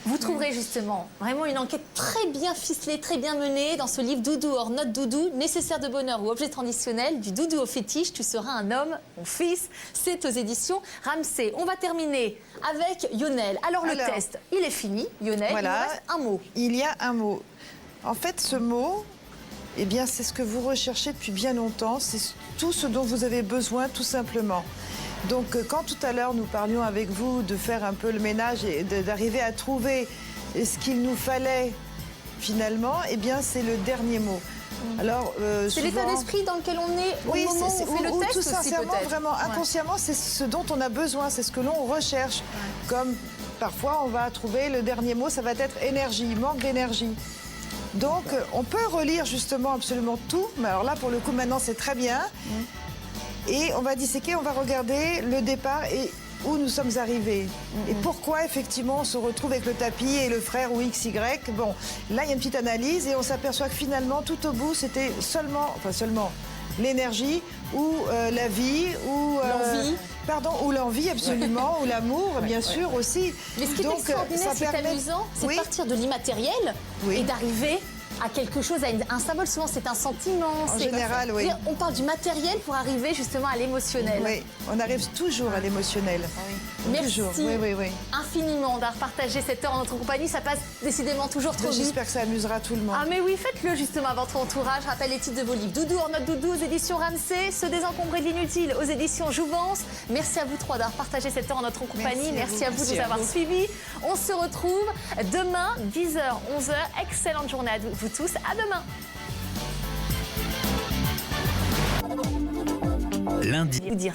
Speaker 1: Vous trouverez justement vraiment une enquête très bien ficelée, très bien menée dans ce livre Doudou hors notre doudou, nécessaire de bonheur ou objet traditionnel, du doudou au fétiche, tu seras un homme, mon fils. C'est aux éditions Ramsay. On va terminer avec Lionel. Alors le test, il est fini. Lionel, il nous reste un mot.
Speaker 2: Il y a un mot. En fait, ce mot, eh bien, c'est ce que vous recherchez depuis bien longtemps. C'est tout ce dont vous avez besoin, tout simplement. Donc, quand tout à l'heure, nous parlions avec vous de faire un peu le ménage et d'arriver à trouver ce qu'il nous fallait finalement, eh bien, c'est le dernier mot. Alors,
Speaker 1: c'est l'état
Speaker 2: souvent-
Speaker 1: d'esprit dans lequel on est au
Speaker 2: Oui,
Speaker 1: moment où on fait le
Speaker 2: ou
Speaker 1: test
Speaker 2: tout
Speaker 1: aussi,
Speaker 2: sincèrement,
Speaker 1: peut-être.
Speaker 2: vraiment,
Speaker 1: Ouais.
Speaker 2: inconsciemment, c'est ce dont on a besoin, c'est ce que l'on recherche. Comme parfois, on va trouver le dernier mot, ça va être énergie, manque d'énergie. Donc, on peut relire justement absolument tout, mais alors là, pour le coup, maintenant, c'est très bien. Et on va disséquer, on va regarder le départ et où nous sommes arrivés. Et pourquoi, effectivement, on se retrouve avec le tapis et le frère ou XY. Bon, là, il y a une petite analyse et on s'aperçoit que finalement, tout au bout, c'était seulement l'énergie ou la vie ou...
Speaker 1: L'envie.
Speaker 2: Pardon, ou l'envie, absolument, ou l'amour, bien sûr, aussi.
Speaker 1: Mais ce qui est
Speaker 2: Donc,
Speaker 1: extraordinaire,
Speaker 2: ça
Speaker 1: ce qui est
Speaker 2: permet-
Speaker 1: amusant, c'est
Speaker 2: Oui.
Speaker 1: de partir de l'immatériel
Speaker 2: Oui.
Speaker 1: et d'arriver à quelque chose, à un symbole. Souvent, c'est un sentiment.
Speaker 2: En
Speaker 1: c'est-
Speaker 2: général, oui.
Speaker 1: C'est-à-dire, on parle du matériel pour arriver justement à l'émotionnel.
Speaker 2: Oui, on arrive toujours à l'émotionnel.
Speaker 1: Merci
Speaker 2: Toujours, oui.
Speaker 1: infiniment d'avoir partagé cette heure en notre compagnie. Ça passe décidément toujours trop vite.
Speaker 2: J'espère que ça amusera tout le monde.
Speaker 1: Ah mais oui, faites-le justement à votre entourage. Rappelle les titres de vos livres. Doudou en note doudou aux éditions Ramsay, Se désencombrer de l'inutile aux éditions Jouvence. Merci à vous trois d'avoir partagé cette heure en notre compagnie. Merci à vous de nous avoir suivis. On se retrouve demain, 10h, 11h. Excellente journée à vous tous. À demain.
Speaker 13: Lundi.
Speaker 1: Vous dire.